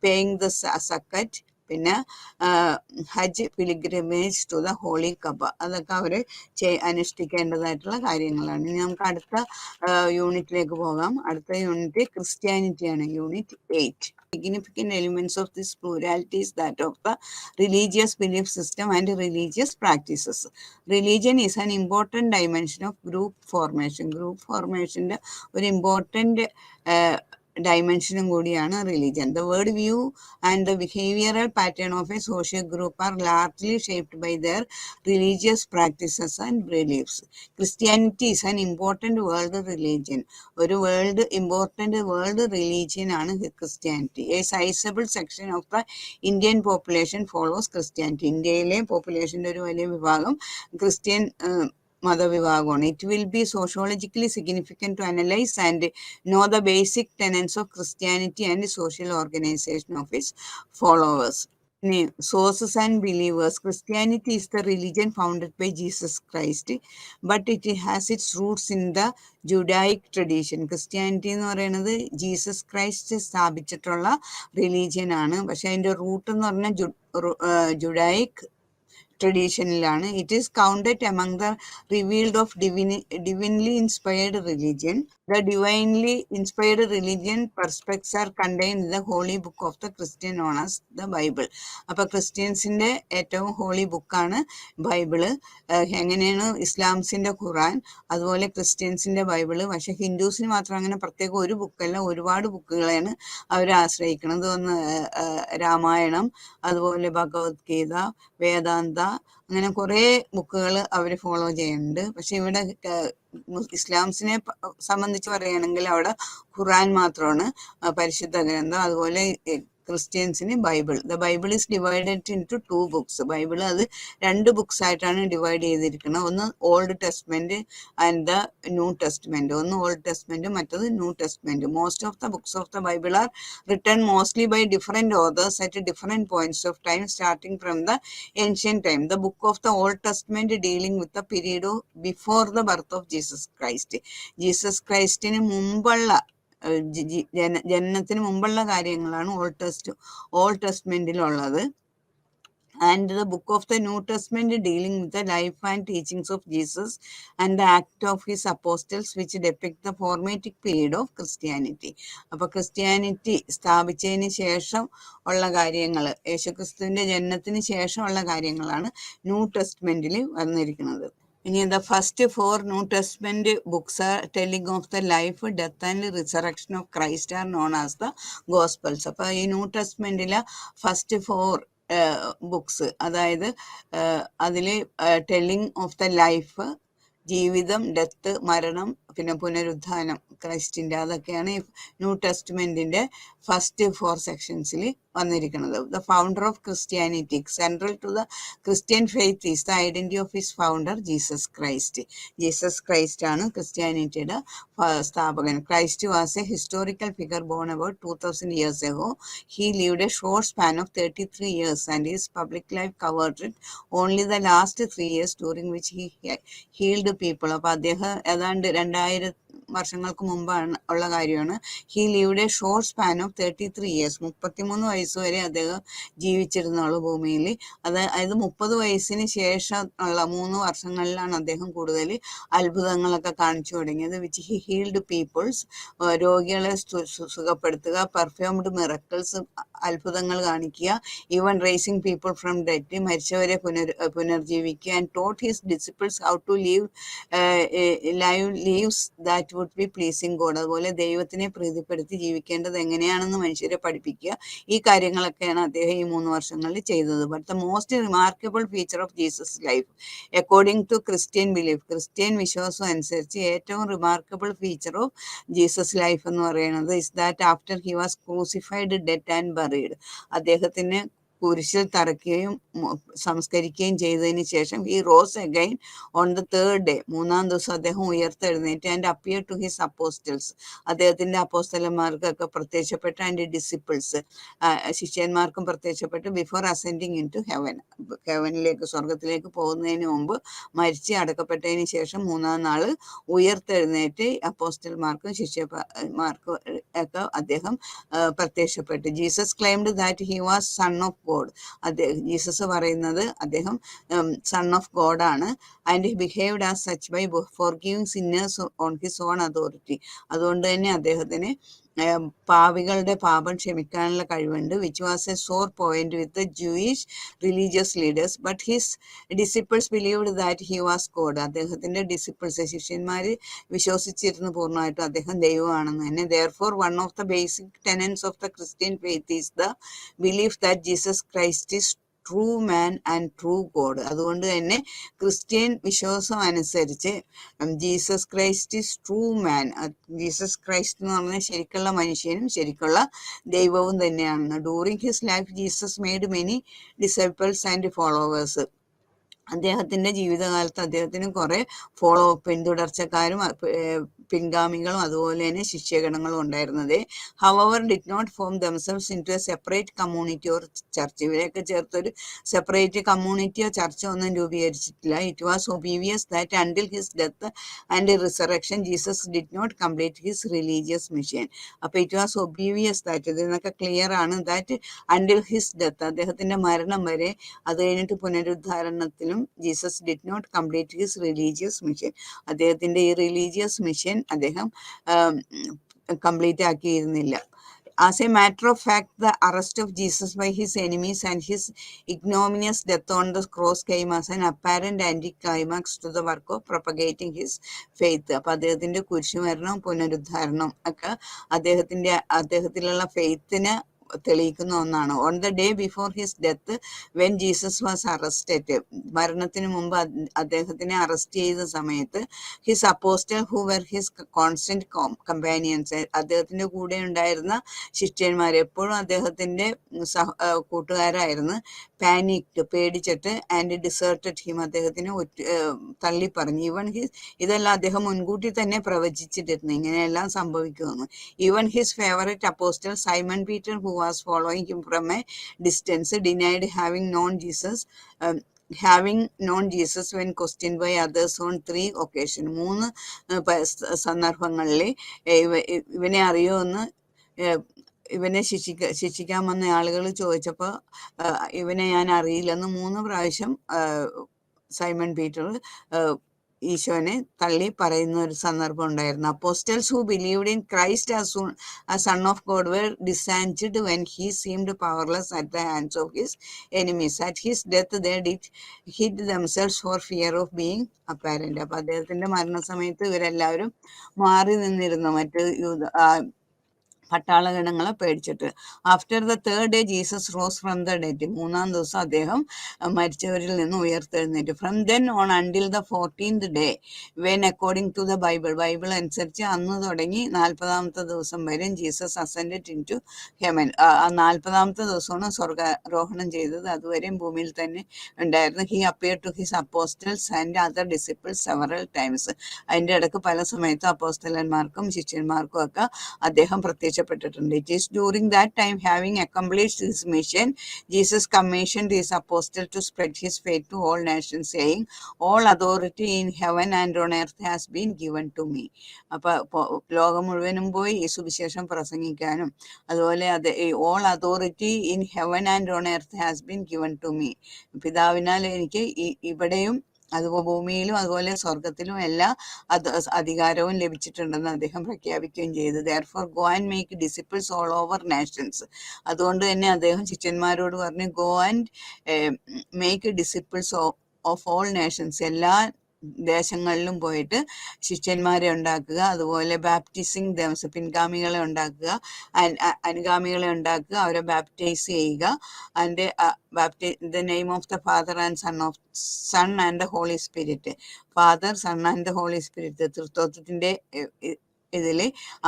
paying the zakat, പിന്നെ Hajj pilgrimage to the holy Kaaba. അതൊക്കെ അവര് അനുഷ്ഠിക്കേണ്ടതായിട്ടുള്ള കാര്യങ്ങളാണ്. ഇനി നമുക്ക് അടുത്ത യൂണിറ്റിലേക്ക് പോകാം. അടുത്ത unit ക്രിസ്ത്യാനിറ്റിയാണ്, unit 8. Significant elements of this plurality is that of the religious belief system and religious practices. Religion is an important dimension of group formation. Group formation ഒരു important dimension കൂടിയാണ് religion. The world view and the behavioral pattern of a social group are largely shaped by their religious practices and beliefs. Christianity is an important world religion. ഒരു important world religion ആണ് Christianity. A sizable section of the Indian population follows Christianity. ഇന്ത്യയിലെ പോപ്പുലേഷന്റെ ഒരു വലിയ വിഭാഗം Christian മതവിഭാഗമാണ്. It will be sociologically significant to analyze and know the basic tenets of Christianity and social organization of its followers. Sources and believers. Christianity is the religion founded by Jesus Christ, but it has its roots in the Judaic tradition. Christianity എന്ന് പറയുന്നത് Jesus Christ സ്ഥാപിച്ചിട്ടുള്ള religion ആണ്. പക്ഷെ അതിന്റെ root എന്ന് പറഞ്ഞാൽ Judaic ട്രഡീഷനിലാണ്. It is counted among the revealed of divinely inspired religion. The divinely inspired religion perspectives are contained in the holy book of the Christian known as the Bible. അപ്പൊ ക്രിസ്ത്യൻസിന്റെ ഏറ്റവും holy ബുക്കാണ് Bible. എങ്ങനെയാണ് ഇസ്ലാംസിന്റെ ഖുറാൻ, അതുപോലെ ക്രിസ്ത്യൻസിന്റെ Bible. പക്ഷെ ഹിന്ദുസിന് മാത്രം അങ്ങനെ പ്രത്യേകം ഒരു ബുക്കല്ല, ഒരുപാട് ബുക്കുകളെയാണ് അവർ ആശ്രയിക്കുന്നത്. ഒന്ന് രാമായണം, അതുപോലെ ഭഗവത്ഗീത, വേദാന്ത, അങ്ങനെ കുറെ ബുക്കുകൾ അവർ ഫോളോ ചെയ്യുന്നുണ്ട്. പക്ഷെ ഇവിടെ ഇസ്ലാംസിനെ സംബന്ധിച്ച് പറയുകയാണെങ്കിൽ അവിടെ ഖുറാൻ മാത്രമാണ് പരിശുദ്ധ ഗ്രന്ഥം. അതുപോലെ ക്രിസ്ത്യൻസിന് Bible. The Bible is divided into 2 books. Bible അത് 2 ബുക്സ് ആയിട്ടാണ് ഡിവൈഡ് ചെയ്തിരിക്കുന്നത്. ഒന്ന് old testament and the new testament. ഒന്ന് ഓൾഡ് ടെസ്റ്റ്മെന്റ്, മറ്റത് new testament. Most of the books of the Bible are written mostly by different authors at different points of time starting from the ancient time. The book of the Old Testament dealing with the period before the birth of Jesus Christ. Jesus ക്രൈസ്റ്റിന് മുമ്പുള്ള ജനനത്തിന് മുമ്പുള്ള കാര്യങ്ങളാണ് old ടെസ്റ്റ്മെന്റിലുള്ളത്. and the book of the New Testament dealing with the life and teachings of Jesus and the act of his apostles which depict the formative period of Christianity. അപ്പോൾ Christianity സ്ഥാപിച്ചതിന് ശേഷം ഉള്ള കാര്യങ്ങൾ, യേശുക്രിസ്തുവിൻ്റെ ജനനത്തിന് ശേഷമുള്ള കാര്യങ്ങളാണ് ന്യൂ ടെസ്റ്റ്മെൻറ്റിൽ വന്നിരിക്കുന്നത്. ഇനി the first 4 New Testament books are telling of the life, death and resurrection of Christ are known as the Gospels. അപ്പോൾ ഈ ന്യൂ ടെസ്റ്റ്മെൻറ്റിലെ ഫസ്റ്റ് 4 ബുക്സ്, അതായത് അതിൽ ടെല്ലിംഗ് ഓഫ് ദ ലൈഫ്, ജീവിതം, ഡെത്ത്, മരണം, പിന്നെ പുനരുത്ഥാനം ക്രൈസ്റ്റിൻ്റെ, അതൊക്കെയാണ് ഈ ന്യൂ ടെസ്റ്റ്മെൻറ്റിൻ്റെ ഫസ്റ്റ് 4 സെക്ഷൻസിൽ വന്നിരിക്കുന്നത്. The founder of Christianity, central to the Christian faith is the identity of his founder Jesus Christ. Jesus Christ ആണ് ക്രിസ്ത്യാനിറ്റിയുടെ സ്ഥാപകൻ. Christ was a historical figure born about 2000 years ago. He lived a short span of 33 years and his public life covered it only the last 3 years during which he healed people. അപ്പോൾ അദ്ദേഹം ഏതാണ്ട് 2000 വർഷങ്ങൾക്ക് മുമ്പാണ് ഉള്ള കാര്യമാണ്. He lived A short span of 33 years, 33 വയസ്സ് വരെ അദ്ദേഹം ജീവിച്ചിരുന്നുള്ളൂ ഭൂമിയിൽ. അതായത് 30 വയസ്സിന് ശേഷം ഉള്ള 3 വർഷങ്ങളിലാണ് അദ്ദേഹം കൂടുതൽ അത്ഭുതങ്ങളൊക്കെ കാണിച്ചു തുടങ്ങിയത്. വിച്ച് ഹി ഹീൽഡ് പീപ്പിൾസ്, രോഗികളെ സുഖപ്പെടുത്തുക, പെർഫോംഡ് മിറക്കിൾസ്, അത്ഭുതങ്ങൾ കാണിക്കുക, even raising people from death, മരിച്ചവരെ പുനർജീവിക്കുക, and taught his disciples how to lives that would be pleasing God. അതുപോലെ ദൈവത്തിനെ പ്രീതിപ്പെടുത്തി ജീവിക്കേണ്ടത് എങ്ങനെയാണെന്ന് മനുഷ്യരെ പഠിപ്പിക്കുക. ഈ കാര്യങ്ങളൊക്കെയാണ് അദ്ദേഹം ഈ 3 വർഷങ്ങളിൽ ചെയ്തത്. But the most remarkable feature of Jesus life according to Christian belief, Christian വിശ്വാസം അനുസരിച്ച് ഏറ്റവും remarkable feature of Jesus life എന്ന് പറയുന്നത് is that after he was crucified, dead and buried, അദ്ദേഹത്തിന് കുരിശിൽ തറയ്ക്കുകയും സംസ്കരിക്കുകയും ചെയ്തതിന് ശേഷം he rose again on the 3rd day, 3-ാം ദിവസം അദ്ദേഹം ഉയർത്തെഴുന്നേറ്റ്, and appear to his apostles, അദ്ദേഹത്തിൻ്റെ അപ്പോസ്തലന്മാർക്കൊക്കെ പ്രത്യക്ഷപ്പെട്ടു, ആൻഡ് ഡിസിപ്പിൾസ്, ശിഷ്യന്മാർക്കും പ്രത്യക്ഷപ്പെട്ടു, ബിഫോർ അസെൻഡിങ് ഇൻ ടു ഹെവനിലേക്ക്, സ്വർഗത്തിലേക്ക് പോകുന്നതിന് മുമ്പ് മരിച്ച് അടക്കപ്പെട്ടതിന് ശേഷം 3-ാം നാൾ ഉയർത്തെഴുന്നേറ്റ് അപ്പോസ്റ്റൽമാർക്കും ശിഷ്യന്മാർക്കും ഒക്കെ അദ്ദേഹം പ്രത്യക്ഷപ്പെട്ടു. Jesus claimed that he was son of God, Jesus പറയുന്നത് അദ്ദേഹം സൺ ഓഫ് ഗോഡ് ആണ്. And he behaved as such by forgiving sinners on his own authority, അതുകൊണ്ട് തന്നെ അദ്ദേഹത്തിന് പാവികളുടെ പാപം ക്ഷമിക്കാനുള്ള കഴിവുണ്ട്. Which was a sore point with the Jewish religious leaders, but his disciples believed that he was God, അദ്ദേഹത്തിൻ്റെ disciples, ശിഷ്യന്മാർ വിശ്വസിച്ചിരുന്നു പൂർണ്ണമായിട്ടും അദ്ദേഹം ദൈവമാണെന്ന് തന്നെ. Therefore, one of the basic tenets of the Christian faith is the belief that Jesus Christ is true man and true God. അതുകൊണ്ട് തന്നെ Christian വിശ്വാസം അനുസരിച്ച് Jesus Christ is true man, Jesus Christ എന്ന് പറഞ്ഞാൽ ശരിക്കുള്ള മനുഷ്യനും ശരിക്കുള്ള ദൈവവും തന്നെയാണ്. During his life Jesus made many disciples and followers. അദ്ദേഹത്തിൻ്റെ ജീവിതകാലത്ത് അദ്ദേഹത്തിന് കുറേ പിന്തുടർച്ചക്കാരും പിൻഗാമികളും അതുപോലെ തന്നെ ശിഷ്യഗണങ്ങളും ഉണ്ടായിരുന്നത്. However did not form themselves into a separate community or church, ഇവരെയൊക്കെ ചേർത്തൊരു സെപ്പറേറ്റ് കമ്മ്യൂണിറ്റിയോ ചർച്ചോ ഒന്നും രൂപീകരിച്ചിട്ടില്ല. It was obvious that until his death and resurrection Jesus did not complete his religious mission. അപ്പോൾ ഇറ്റ് വാസ് ഒബീവിയസ് ദാറ്റ്, ഇതിനൊക്കെ clear ആണ്, that until his death, അദ്ദേഹത്തിൻ്റെ മരണം വരെ, അത് കഴിഞ്ഞിട്ട് പുനരുദ്ധാരണത്തിലും Jesus did not complete his religious mission, അദ്ദേഹത്തിൻ്റെ ഈ റിലീജിയസ് മിഷൻ അദ്ദേഹം complete ആക്കിയിരുന്നില്ല. As a matter of fact, the arrest of Jesus by his enemies and his ignominious death on the cross came as an apparent anticlimax to the work of propagating his faith. അപ്പോൾ അദ്ദേഹത്തിൻ്റെ കുരിശുമരണം പുനരുദ്ധാരണം ഒക്കെ അദ്ദേഹത്തിലുള്ള ഫെയ്ത്തിനെ തെളിയിക്കുന്ന ഒന്നാണ്. On the day before his death when Jesus was arrested, മരണത്തിന് മുമ്പ് അദ്ദേഹത്തിനെ അറസ്റ്റ് ചെയ്ത സമയത്ത് his apostle who were his constant companions, അദ്ദേഹത്തിൻ്റെ കൂടെ ഉണ്ടായിരുന്ന ശിഷ്യന്മാർ എപ്പോഴും അദ്ദേഹത്തിൻ്റെ കൂട്ടുകാരായിരുന്നു, പാനിക്ഡ്, പേടിച്ചിട്ട്, ആൻഡ് ഡിസേർട്ടഡ് ഹിം, അദ്ദേഹത്തിന് തള്ളിപ്പറഞ്ഞു. ഈവൻ ഇതെല്ലാം അദ്ദേഹം മുൻകൂട്ടി തന്നെ പ്രവചിച്ചിട്ടിരുന്നു ഇങ്ങനെയെല്ലാം സംഭവിക്കുമെന്ന്. Even his favourite apostle Simon Peter who was following him from a distance denied having known Jesus when questioned by others on 3 occasions. 3 സന്ദർഭങ്ങളിൽ ഇവനെ അറിയുമെന്ന് ഇവനെ ശിക്ഷിക്കാൻ വന്ന ആളുകൾ ചോദിച്ചപ്പോൾ ഇവനെ ഞാൻ അറിയില്ലെന്ന് 3 പ്രാവശ്യം സൈമൺ പീറ്റർ ഈശോനെ തള്ളി പറയുന്ന ഒരു സന്ദർഭം ഉണ്ടായിരുന്നു. Apostles who believed in Christ as son of God were dissented when he seemed powerless at the hands of his enemies. At his death they did hid themselves for fear of being apparent. അപ്പൊ അദ്ദേഹത്തിന്റെ മരണസമയത്ത് ഇവരെല്ലാവരും മാറി നിന്നിരുന്നു മറ്റ് പട്ടാളഗണങ്ങളെ പേടിച്ചിട്ട്. After the third day Jesus rose from the dead. 3-ാം ദിവസം അദ്ദേഹം മരിച്ചവരിൽ നിന്ന് ഉയർത്തെഴുന്നേറ്റ്. From then on until the 14th day when according to the Bible അനുസരിച്ച് അന്ന് തുടങ്ങി 40-ാമത്തെ ദിവസം വരെ Jesus ascended into heaven. 40-ാമത്തെ ദിവസമാണ് സ്വർഗാരോഹണം ചെയ്തത്. അതുവരെയും ഭൂമിയിൽ തന്നെ ഉണ്ടായിരുന്നു. He appear to his apostles and other disciples several times. അതിൻ്റെ ഇടയ്ക്ക് പല സമയത്തും അപ്പോസ്തലന്മാർക്കും ശിഷ്യന്മാർക്കും ഒക്കെ അദ്ദേഹം പ്രത്യക്ഷപ്പെട്ടിട്ടുണ്ട്. It is during that time, having accomplished his mission, Jesus commissioned his apostles to spread his faith to all nations, saying, all authority in heaven and on earth has been given to me. അപ്പൊ ലോകം മുഴുവനും പോയി ഈ സുവിശേഷം പ്രസംഗിക്കാനും അതുപോലെ all authority in heaven and on earth has been given to me. പിതാവിനാൽ എനിക്ക് ഇവിടെയും അതുപോലെ ഭൂമിയിലും അതുപോലെ സ്വർഗത്തിലും എല്ലാ അധികാരവും ലഭിച്ചിട്ടുണ്ടെന്ന് അദ്ദേഹം പ്രഖ്യാപിക്കുകയും ചെയ്തു. Therefore go and make disciples all over nations. അതുകൊണ്ട് തന്നെ അദ്ദേഹം ശിഷ്യന്മാരോട് പറഞ്ഞു, go and make disciples of all nations. എല്ലാ ദേശങ്ങളിലും പോയിട്ട് ശിഷ്യന്മാരെ ഉണ്ടാക്കുക, അതുപോലെ ബാപ്റ്റിസിങ് ദംസ്, പിൻഗാമികളെ ഉണ്ടാക്കുക, അനുഗാമികളെ ഉണ്ടാക്കുക, അവരെ ബാപ്റ്റൈസ് ചെയ്യുക. അതിൻ്റെ the name of the Father and Son and the Holy Spirit. Father, Son and the Holy Spirit, തൃത്വത്തിൻ്റെ ഇതിൽ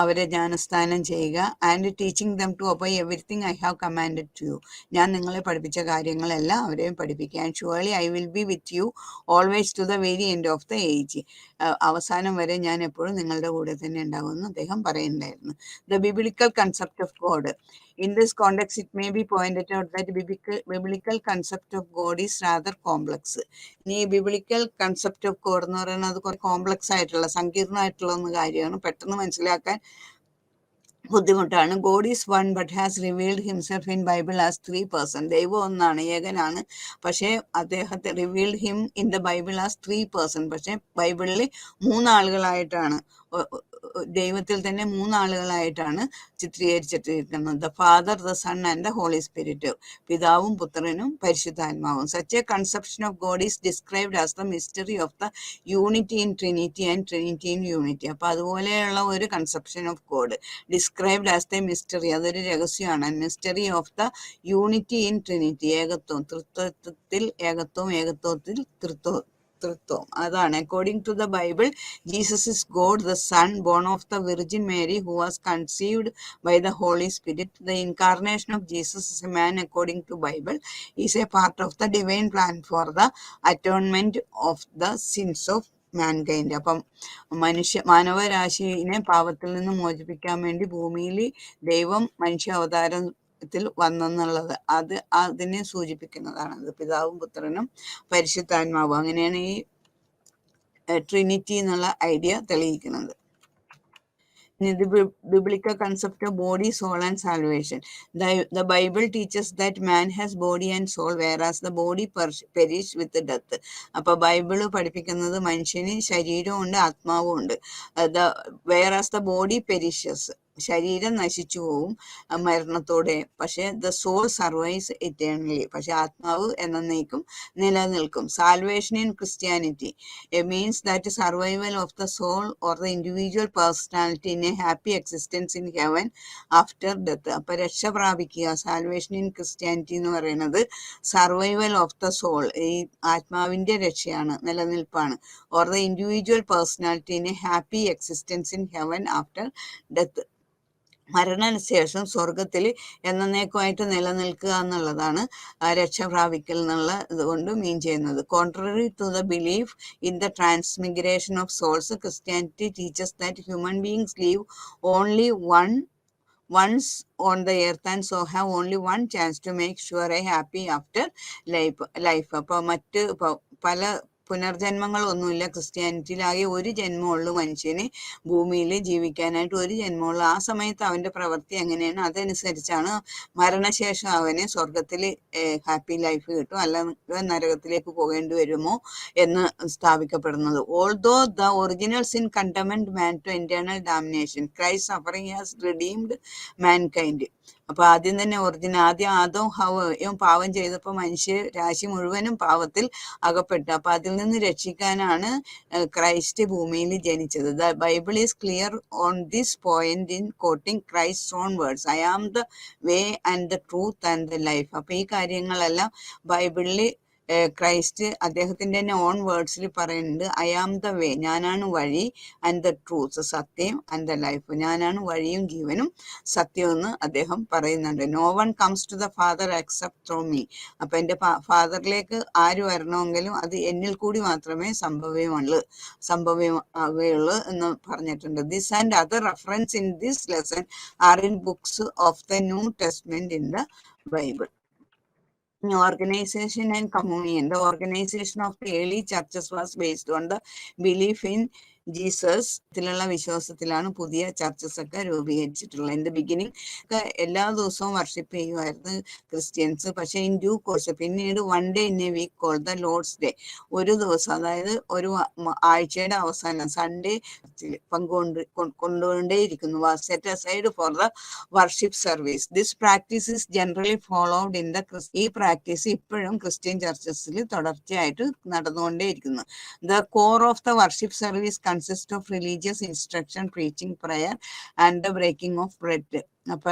അവരെ ജ്ഞാനസ്നാനം ചെയ്യുക. And teaching them to obey everything I have commanded to you. ഞാൻ നിങ്ങളെ പഠിപ്പിച്ച കാര്യങ്ങളെല്ലാം അവരെയും പഠിപ്പിക്കുക. And surely I will be with you always to the very end of the age. അവസാനം വരെ ഞാൻ എപ്പോഴും നിങ്ങളുടെ കൂടെ തന്നെ ഉണ്ടാകുമെന്ന് അദ്ദേഹം പറയുന്നുണ്ടായിരുന്നു. The biblical concept of God. In this context, it may be pointed out that biblical concept of God is rather complex. ഇനി ബിബിളിക്കൽ കൺസെപ്റ്റ് ഓഫ് ഗോഡ് എന്ന് പറയുന്നത് കുറേ കോംപ്ലക്സ് ആയിട്ടുള്ള സങ്കീർണമായിട്ടുള്ള ഒന്ന് കാര്യമാണ്, പെട്ടെന്ന് മനസ്സിലാക്കാൻ ബുദ്ധിമുട്ടാണ്. God is one but has revealed himself in Bible as 3 persons. ദൈവം ഒന്നാണ്, ഏകനാണ്. പക്ഷേ അദ്ദേഹത്തെ revealed him in the Bible as 3 persons. പക്ഷേ ബൈബിളിൽ 3 ആളുകളായിട്ടാണ്, ദൈവത്തിൽ തന്നെ 3 ആളുകളായിട്ടാണ് ചിത്രീകരിച്ചിട്ടിരിക്കുന്നത്. The Father, the Son and the Holy Spirit. പിതാവും പുത്രനും പരിശുദ്ധാത്മാവും. Such a conception of God is described as the mystery of the unity in trinity and trinity in unity. അപ്പൊ അതുപോലെയുള്ള ഒരു conception of God described as the mystery, അതൊരു രഹസ്യമാണ്. Mystery of the unity in trinity, ഏകത്വം, തൃത്വത്തിൽ ഏകത്വം, ഏകത്വത്തിൽ തൃത്വം. അതാണ്. According to the Bible, Jesus is God the Son, born of the virgin Mary, who was conceived by the Holy Spirit. The incarnation of Jesus is a man according to Bible is a part of the divine plan for the atonement of the sins of mankind. അപ്പം മാനവരാശിനെ പാപത്തിൽ നിന്ന് മോചിപ്പിക്കാൻ വേണ്ടി ഭൂമിയിൽ ദൈവം മനുഷ്യ അവതാരത്തിൽ വന്നെന്നുള്ളത് അതിനെ സൂചിപ്പിക്കുന്നതാണ്. അത് പിതാവും പുത്രനും പരിശുദ്ധാത്മാവും. അങ്ങനെയാണ് ഈ ട്രിനിറ്റി എന്നുള്ള ഐഡിയ തെളിയിക്കുന്നത്. The biblical concept of body, soul and salvation. The Bible teaches that man has body and soul, whereas the body perish with death. അപ്പോൾ ബൈബിള് പഠിപ്പിക്കുന്നത് മനുഷ്യന് ശരീരവും ഉണ്ട് ആത്മാവും ഉണ്ട്. whereas the body perishes, ശരീരം നശിച്ചു പോവും മരണത്തോടെ, പക്ഷെ ദ സോൾ സർവൈവ്സ് ഇറ്റേണലി, പക്ഷെ ആത്മാവ് എന്നേക്കും നിലനിൽക്കും. Salvation in Christianity means that survival of the soul or the individual personality in a happy existence in heaven after death. അപ്പൊ രക്ഷ പ്രാപിക്കുക. സാൽവേഷൻ ഇൻ ക്രിസ്ത്യാനിറ്റി എന്ന് പറയുന്നത് സർവൈവൽ ഓഫ് ദ സോൾ, ഈ ആത്മാവിന്റെ രക്ഷയാണ്, നിലനിൽപ്പാണ്. Or the individual personality in a happy existence in heaven after death. മരണശേഷം സ്വർഗത്തിൽ എന്നേക്കുമായിട്ട് നിലനിൽക്കുക എന്നുള്ളതാണ് രക്ഷ പ്രാപിക്കൽ എന്നുള്ള ഇതുകൊണ്ട് മീൻ ചെയ്യുന്നത്. Contrary to the belief in the transmigration of souls, Christianity teaches that human beings live only once on the earth and so have only one chance to make sure a happy after life. അപ്പോൾ മറ്റ് പല പുനർജന്മങ്ങളൊന്നുമില്ല ക്രിസ്ത്യാനിറ്റിയിൽ. ആകെ ഒരു ജന്മമുള്ളൂ മനുഷ്യന് ഭൂമിയിൽ ജീവിക്കാനായിട്ട്, ഒരു ജന്മമുള്ളൂ. ആ സമയത്ത് അവൻ്റെ പ്രവൃത്തി എങ്ങനെയാണ് അതനുസരിച്ചാണ് മരണശേഷം അവന് സ്വർഗത്തിൽ ഹാപ്പി ലൈഫ് കിട്ടും, അല്ലെങ്കിൽ നരകത്തിലേക്ക് പോകേണ്ടി വരുമോ എന്ന് സ്ഥാപിക്കപ്പെടുന്നത്. Although the original sin condemned man to eternal damnation, Christ suffering has redeemed mankind. അപ്പൊ ആദ്യം തന്നെ ആദ്യം ആദവും ഹവ്വയും പാപം ചെയ്തപ്പോൾ മനുഷ്യ രാശി മുഴുവനും പാപത്തിൽ അകപ്പെട്ടു. അപ്പൊ അതിൽ നിന്ന് രക്ഷിക്കാനാണ് ക്രൈസ്റ്റ് ഭൂമിയിൽ ജനിച്ചത്. The Bible is clear on this point in quoting Christ own words, I am the way and the truth and the life. അപ്പൊ ഈ കാര്യങ്ങളെല്ലാം ബൈബിളിൽ ക്രൈസ്റ്റ് അദ്ദേഹത്തിന്റെ തന്നെ ഓൺ വേർഡ്സിൽ പറയുന്നുണ്ട്. ഐ ആം ദ വേ, ഞാനാണ് വഴി, ആൻഡ് ദ ട്രൂത്ത്, സത്യം, ആൻഡ് ദ ലൈഫ്, ഞാനാണ് വഴിയും ജീവനും സത്യവും എന്ന് അദ്ദേഹം പറയുന്നുണ്ട്. No one comes to the father except through me. അപ്പൊ എൻ്റെ ഫാദറിലേക്ക് ആര് വരണമെങ്കിലും അത് എന്നിൽ കൂടി മാത്രമേ സംഭവ്യമാവുകയുള്ളൂ എന്ന് പറഞ്ഞിട്ടുണ്ട്. This and other reference in this lesson are in books of the new testament in the Bible. Organization and communion. The organization of the early churches was based on the belief in Jesus ത്തിലുള്ള വിശ്വാസത്തിലാണ് പുതിയ churches ഒക്കെ രൂപീകരിച്ചിട്ടുള്ളത്. In the beginning എല്ലാ ദിവസവും worship ചെയ്യുമായിരുന്നു Christians. പക്ഷെ in due course പിന്നീട് one day in a week called the Lord's day, ഒരു ദിവസം, അതായത് ഒരു ആഴ്ചയുടെ അവസാനം സൺഡേ കൊണ്ടുകൊണ്ടേയിരിക്കുന്നു, was set aside for the worship service. This practice is generally followed in the ഈ പ്രാക്ടീസ് ഇപ്പോഴും ക്രിസ്ത്യൻ ചർച്ചസിൽ തുടർച്ചയായിട്ട് നടന്നുകൊണ്ടേയിരിക്കുന്നു. The core of the worship service consist of religious instruction, preaching, prayer and the breaking of bread. അപ്പൊ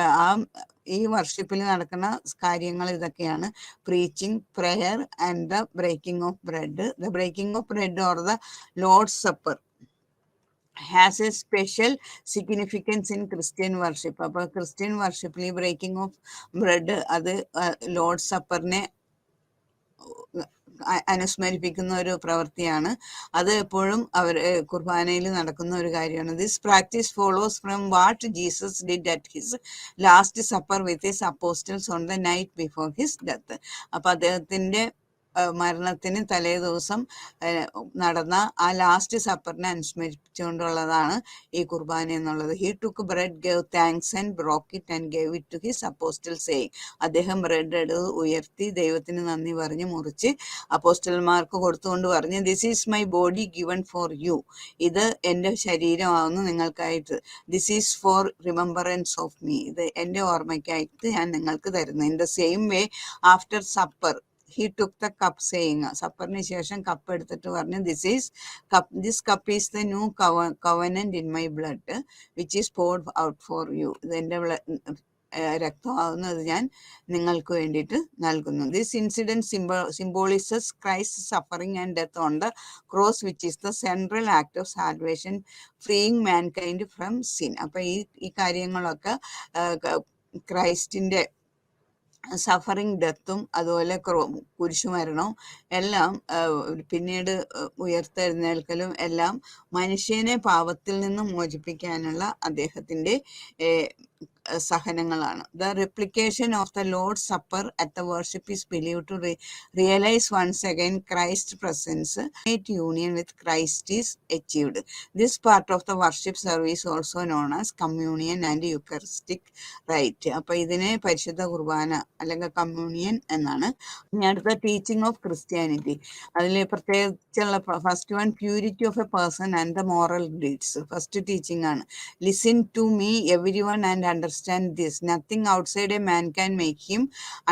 ഈ വർഷിപ്പിൽ നടക്കുന്ന കാര്യങ്ങൾ ഇതൊക്കെയാണ്: preaching, prayer and the breaking of bread. The breaking of bread or the Lord's Supper has a special significance in Christian worship. അപ്പൊ Christian വർഷിപ്പിൽ breaking of bread അത് Lord സപ്പറിനെ അനുസ്മരിപ്പിക്കുന്ന ഒരു പ്രവൃത്തിയാണ്. അത് എപ്പോഴും കുർബാനയിൽ നടക്കുന്ന ഒരു കാര്യമാണ്. This practice follows from what Jesus did at his last supper with his apostles on the night before his death. അപ്പൊ അദ്ദേഹത്തിന്റെ മരണത്തിന് തലേ ദിവസം നടന്ന ആ ലാസ്റ്റ് സപ്പറിനെ അനുസ്മരിച്ചുകൊണ്ടുള്ളതാണ് ഈ കുർബാന എന്നുള്ളത്. He took bread, gave thanks and broke it and gave it to his apostle saying. അദ്ദേഹം ബ്രെഡ് എടുത്ത് ഉയർത്തി ദൈവത്തിന് നന്ദി പറഞ്ഞ് മുറിച്ച് അപ്പോസ്റ്റൽമാർക്ക് കൊടുത്തുകൊണ്ട് പറഞ്ഞു, this is my body given for you, ഇത് എൻ്റെ ശരീരമാകുന്നു നിങ്ങൾക്കായിട്ട്. This is for remembrance of me, ഇത് എൻ്റെ ഓർമ്മയ്ക്കായിട്ട് ഞാൻ നിങ്ങൾക്ക് തരുന്നു. In the same way after supper he took the cup saying, സപ്പറിന് ശേഷം കപ്പ് എടുത്തിട്ട് പറഞ്ഞു, this cup is the new covenant in my blood which is poured out for you. ഇത് എൻ്റെ രക്തമാകുന്നത് ഞാൻ നിങ്ങൾക്ക് വേണ്ടിയിട്ട് നൽകുന്നു. This incident symbolizes Christ's suffering and death on the cross, which is the central act of salvation, freeing mankind from sin. അപ്പൊ ഈ കാര്യങ്ങളൊക്കെ ക്രൈസ്റ്റിന്റെ suffering, ഡെത്തും അതുപോലെ കുരിശുമരണവും എല്ലാം പിന്നീട് ഉയർത്തെഴുന്നേൽക്കലും എല്ലാം മനുഷ്യനെ പാപത്തിൽ നിന്ന് മോചിപ്പിക്കാനുള്ള അദ്ദേഹത്തിന്റെ സഹനങ്ങളാണ്. The replication of the Lord supper at the worship is believe to realise once again Christ presence, union with Christ is achieved. This part of the worship service also known as communion and eucharistic rite. അപ്പൊ ഇതിനെ പരിശുദ്ധ കുർബാന അല്ലെങ്കിൽ communion എന്നാണ്. ഇനി അടുത്ത teaching of Christianity. അതിൽ പ്രത്യേകിച്ചുള്ള first one, purity of a person and the moral deeds. First teaching ആണ്, listen to me every one and understand this, nothing outside a man can make him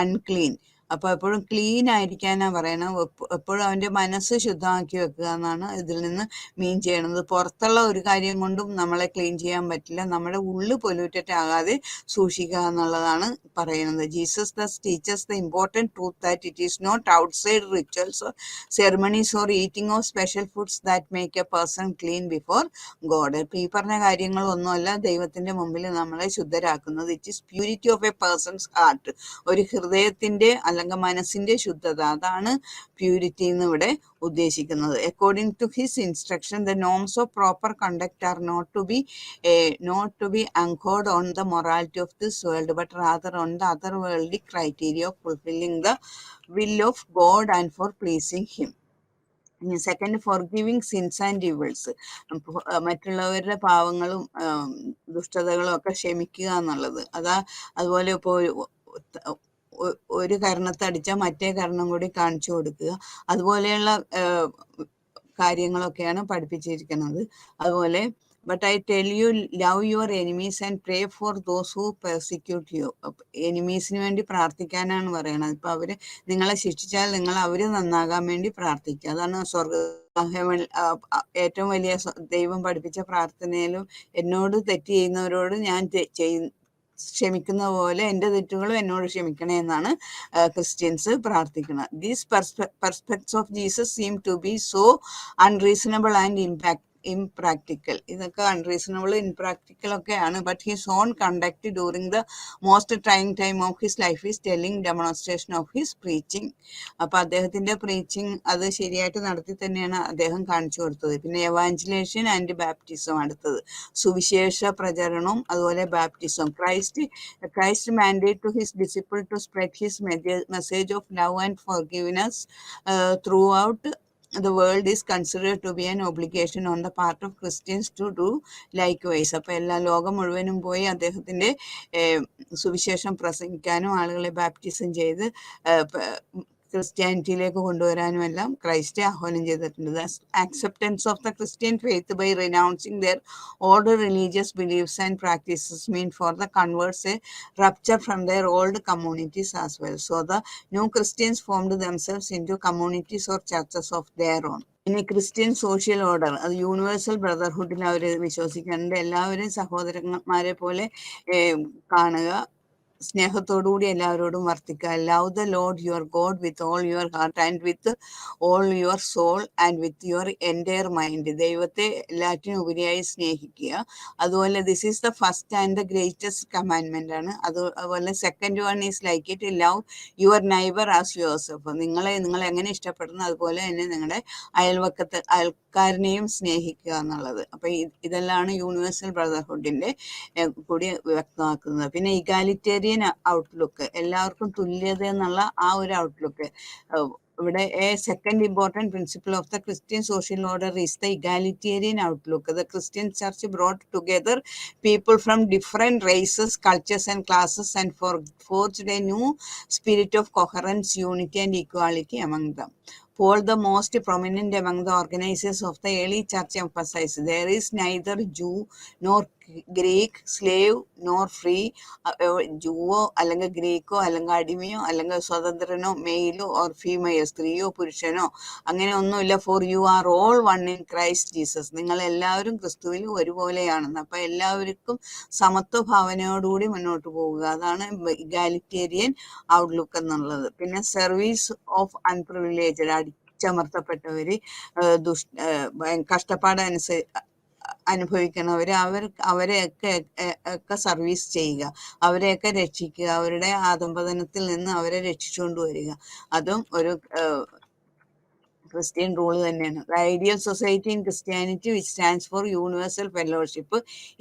unclean. അപ്പൊ എപ്പോഴും clean ആയിരിക്കാനാ പറയണം. എപ്പോഴും അവന്റെ മനസ്സ് ശുദ്ധമാക്കി വെക്കുക എന്നാണ് ഇതിൽ നിന്ന് മീൻ ചെയ്യണത്. പുറത്തുള്ള ഒരു കാര്യം കൊണ്ടും നമ്മളെ ക്ലീൻ ചെയ്യാൻ പറ്റില്ല, നമ്മുടെ ഉള്ളു പൊല്യൂറ്റഡ് ആകാതെ സൂക്ഷിക്കുക എന്നുള്ളതാണ് പറയുന്നത്. Jesus thus teaches the important truth that it is not outside rituals or ceremonies or eating of special foods that make a person clean before God. ഇപ്പൊ ഈ പറഞ്ഞ കാര്യങ്ങളൊന്നുമല്ല ദൈവത്തിന്റെ മുമ്പിൽ നമ്മളെ ശുദ്ധരാക്കുന്നത്. It is purity of a person's heart, ഒരു ഹൃദയത്തിന്റെ അല്ലെങ്കിൽ മനസ്സിന്റെ ശുദ്ധത, അതാണ് പ്യൂരിറ്റി എന്ന് ഇവിടെ ഉദ്ദേശിക്കുന്നത്. According to his instruction the norms of proper conduct are not to be anchored on the morality of this world but rather on the otherworldly criteria of fulfilling the will of God and for pleasing him. Second, forgiving sins and evils, മറ്റുള്ളവരുടെ പാവങ്ങളും ദുഷ്ടതകളും ഒക്കെ ക്ഷമിക്കുക എന്നുള്ളത്. അതുപോലെ ഇപ്പോൾ ഒരു കർണത്തടിച്ചാൽ മറ്റേ കർണം കൂടി കാണിച്ചു കൊടുക്കുക, അതുപോലെയുള്ള കാര്യങ്ങളൊക്കെയാണ് പഠിപ്പിച്ചിരിക്കുന്നത്. അതുപോലെ but I tell you love your enemies and pray for those who persecute you. എനിമീസിന് വേണ്ടി പ്രാർത്ഥിക്കാനാണ് പറയണത്. ഇപ്പം അവർ നിങ്ങളെ ശിക്ഷിച്ചാൽ നിങ്ങൾ അവർ നന്നാകാൻ വേണ്ടി പ്രാർത്ഥിക്കുക. അതാണ് ഏറ്റവും വലിയ ദൈവം പഠിപ്പിച്ച പ്രാർത്ഥനയിലും, എന്നോട് തെറ്റ് ചെയ്യുന്നവരോട് ഞാൻ ക്ഷമിക്കുന്ന പോലെ എൻ്റെ തെറ്റുകളും എന്നോട് ക്ഷമിക്കണേ എന്നാണ് ക്രിസ്ത്യൻസ് പ്രാർത്ഥിക്കുന്നത്. These precepts of Jesus seem to be so unreasonable and impractical. ഇതൊക്കെ അൺറീസണബിൾ, ഇംപ്രാക്ടിക്കൽ ഒക്കെയാണ്. But his own conduct during the most trying time of his life is telling demonstration of his preaching. അപ്പോൾ അദ്ദേഹത്തിൻ്റെ preaching അത് ശരിയായിട്ട് നടത്തി തന്നെയാണ് അദ്ദേഹം കാണിച്ചു കൊടുത്തത്. പിന്നെ എവാഞ്ചുലേഷൻ ആൻഡ് ബാപ്റ്റിസം, അടുത്തത് സുവിശേഷ പ്രചരണവും അതുപോലെ baptism. Christ mandate to his disciple to spread his message of love and forgiveness throughout the world is considered to be an obligation on the part of Christians to do likewise. അപ്പോൾ എല്ലാ ലോകം മുഴുവനും പോയി അദ്ദേഹത്തിൻ്റെ സുവിശേഷം പ്രസംഗിക്കാനും ആളുകളെ baptism ചെയ്ത് ക്രിസ്ത്യാനിറ്റിയിലേക്ക് കൊണ്ടുവരാനുമെല്ലാം Christ ആഹ്വാനം ചെയ്തിട്ടുണ്ട്. Acceptance of the Christian faith by renouncing their old religious beliefs and practices mean for the converts a rupture from their old communities as well. So the new Christians formed themselves into communities or churches of their own. ഇനി Christian social order, അത് universal ബ്രദർഹുഡിൽ അവർ വിശ്വസിക്കുന്നുണ്ട്. എല്ലാവരും സഹോദരന്മാരെ പോലെ കാണുക, സ്നേഹത്തോടുകൂടി എല്ലാവരോടും വർത്തിക്കുക. Love the Lord your God with all your heart and with all your soul and with your entire mind. ദൈവത്തെ എല്ലാറ്റിനും ഉപരിയായി സ്നേഹിക്കുക. അതുപോലെ this is the first and the greatest commandment ആണ്. അതുപോലെ second one is like it, love your neighbour as yourself. നിങ്ങൾ എങ്ങനെ ഇഷ്ടപ്പെടുന്നു അതുപോലെ തന്നെ നിങ്ങളുടെ അയൽക്കാരനെയും സ്നേഹിക്കുക എന്നുള്ളത്. അപ്പോൾ ഇതെല്ലാം യൂണിവേഴ്സൽ ബ്രദർഹുഡിൻ്റെ കൂടി വ്യക്തമാക്കുന്നത്. പിന്നെ ഇഗാലിറ്റേറിയൻ ഔട്ട്ലുക്ക്, എല്ലാവർക്കും തുല്യത എന്നുള്ള ആ ഒരു ഔട്ട്ലുക്ക്. ഇവിടെ second important principle of the Christian social order is the egalitarian outlook. The Christian church brought together people from different races, cultures and classes and forged a new spirit of coherence, unity and equality among them. Paul, the most prominent among the organizers of the early church, emphasized there is neither Jew nor Greek, slave nor free. ജൂവോ അല്ലെങ്കിൽ Graeco അല്ലെങ്കിൽ അടിമയോ അല്ലെങ്കിൽ സ്വതന്ത്രനോ, മെയിലോ or female, സ്ത്രീയോ പുരുഷനോ അങ്ങനെ ഒന്നുമില്ല. For you are all one in Christ Jesus. നിങ്ങൾ എല്ലാവരും ക്രിസ്തുവിൽ ഒരുപോലെയാണെന്ന്. അപ്പം എല്ലാവർക്കും സമത്വ ഭാവനയോടുകൂടി മുന്നോട്ട് പോവുക. അതാണ് ഇഗാലിറ്റേറിയൻ ഔട്ട്ലുക്ക് എന്നുള്ളത്. പിന്നെ സർവീസ് ഓഫ് അൺപ്രിവിലേജഡ്, അടിച്ചമർത്തപ്പെട്ടവർ, കഷ്ടപ്പാട് അനുഭവിക്കുന്നവർ, അവരെയൊക്കെ സർവീസ് ചെയ്യുക, അവരെയൊക്കെ രക്ഷിക്കുക, അവരുടെ ആദംപതനത്തിൽ നിന്ന് അവരെ രക്ഷിച്ചുകൊണ്ട് വരിക. അതും ഒരു ക്രിസ്ത്യൻ റൂൾ തന്നെയാണ്. The ideal society in Christianity which stands for universal fellowship,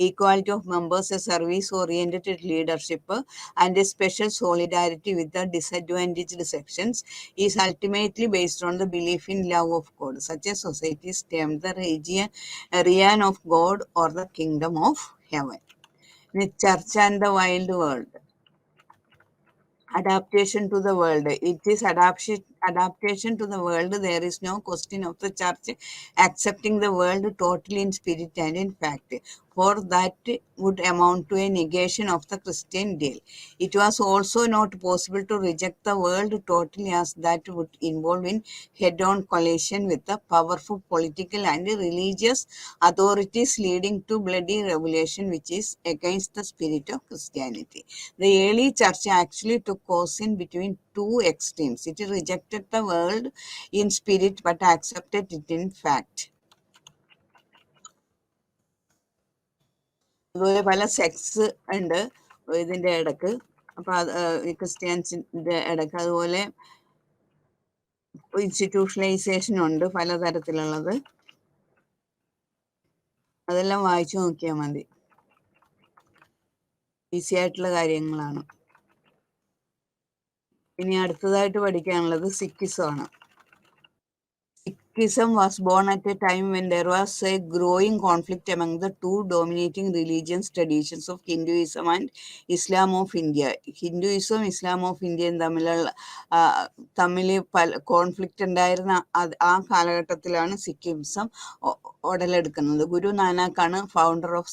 equality of members, a service oriented leadership and a special solidarity with the disadvantaged sections is ultimately based on the belief in love of God. Such a society is termed the realm of God or the kingdom of heaven. Church and the wild world. Adaptation to the world. It is adaptation to the world. There is no question of the church accepting the world totally in spirit and in fact, for that would amount to a negation of the Christian deal. It was also not possible to reject the world totally, as that would involve in head-on collision with the powerful political and religious authorities, leading to bloody revolution, which is against the spirit of Christianity. The early church actually took course in between two extremes. It rejected the world in spirit but accepted it in fact. അതുപോലെ പല sex ഉണ്ട് ഇതിൻ്റെ ഇടക്ക്. അപ്പോൾ അത് ക്രിസ്ത്യൻസിൻ്റെ ഇടക്ക്. അതുപോലെ ഇൻസ്റ്റിറ്റ്യൂഷണലൈസേഷൻ ഉണ്ട് പലതരത്തിലുള്ളത്. അതെല്ലാം വായിച്ചു നോക്കിയാൽ മതി, ഈസി ആയിട്ടുള്ള കാര്യങ്ങളാണ്. ഇനി അടുത്തതായിട്ട് പഠിക്കാനുള്ളത് സിക്കിസമാണ്. Sikhism was born at a time when there was a growing conflict among the two dominating religious traditions of Hinduism and Islam of India. Hinduism Islam of ഇന്ത്യയും തമ്മിൽ കോൺഫ്ലിക്റ്റ് ഉണ്ടായിരുന്ന ആ കാലഘട്ടത്തിലാണ് സിക്കിസം ഉടലെടുക്കുന്നത്. ഗുരു നാനാക്കാണ് founder of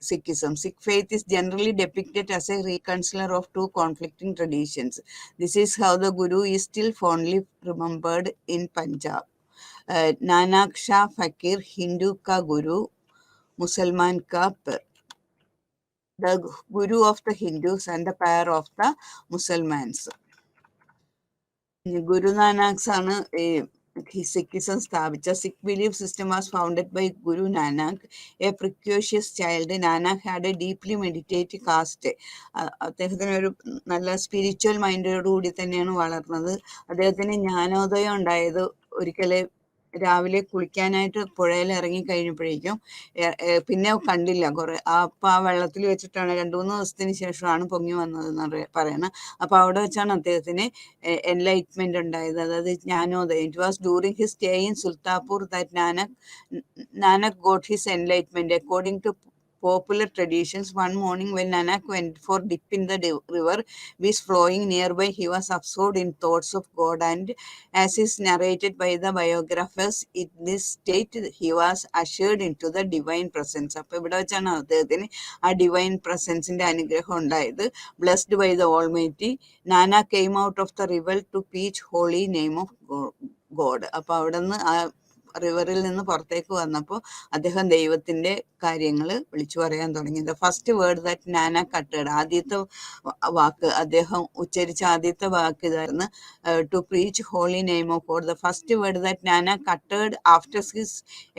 Sikhism. Sikh faith is generally depicted as a reconciler of two conflicting traditions. This is how the Guru is still fondly remembered in Punjab. Nanak Shah Fakir, Hindu ka Guru, Musalman ka Pir. The Guru of the Hindus and the Pir of the Musalmans. Guru Nanak's ആണ് Sikhism സ്ഥാപിച്ച. Sikh belief system was founded by Guru Nanak, a precocious child. Nanak had a deeply meditative caste. അദ്ദേഹത്തിന് ഒരു നല്ല spiritual മൈൻഡോടുകൂടി തന്നെയാണ് വളർന്നത്. അദ്ദേഹത്തിന് ജ്ഞാനോദയം ഉണ്ടായത് ഒരിക്കലെ രാവിലെ കുളിക്കാനായിട്ട് പുഴയിൽ ഇറങ്ങി കഴിഞ്ഞപ്പോഴേക്കും പിന്നെ കണ്ടില്ല അപ്പൊ ആ വെള്ളത്തിൽ വെച്ചിട്ടാണ് 2-3 ദിവസത്തിന് ശേഷമാണ് പൊങ്ങി വന്നതെന്ന് പറയണം. അപ്പൊ അവിടെ വെച്ചാണ് അദ്ദേഹത്തിന് എൻലൈറ്റ്മെന്റ് ഉണ്ടായത്, അതായത് ജ്ഞാനോദയം. It was during his stay in Sultanpur that Nanak got his enlightenment. According to popular traditions, one morning when Nanak went for dip in the river which flowing nearby, he was absorbed in thoughts of God, and as is narrated by the biographers, in this state he was ushered into the divine presence. അപ്പോൾ ഇവിടെ വെച്ചാണ് അദ്ദേഹത്തിന് ആ divine പ്രസൻസിന്റെ അനുഗ്രഹം ഉണ്ടായത്. Blessed by the almighty, Nanak came out of the river to teach holy name of God. അപ്പൊ അവിടെ നിന്ന് ആ റിവറിൽ നിന്ന് പുറത്തേക്ക് വന്നപ്പോൾ അദ്ദേഹം ദൈവത്തിന്റെ കാര്യങ്ങൾ വിളിച്ചു പറയാൻ തുടങ്ങി. The first word that Nanak uttered, ആദ്യത്തെ വാക്ക് അദ്ദേഹം ഉച്ചരിച്ച ആദ്യത്തെ വാക്ക് ഇതായിരുന്നു, to preach holy name of God. The first word that Nanak uttered after his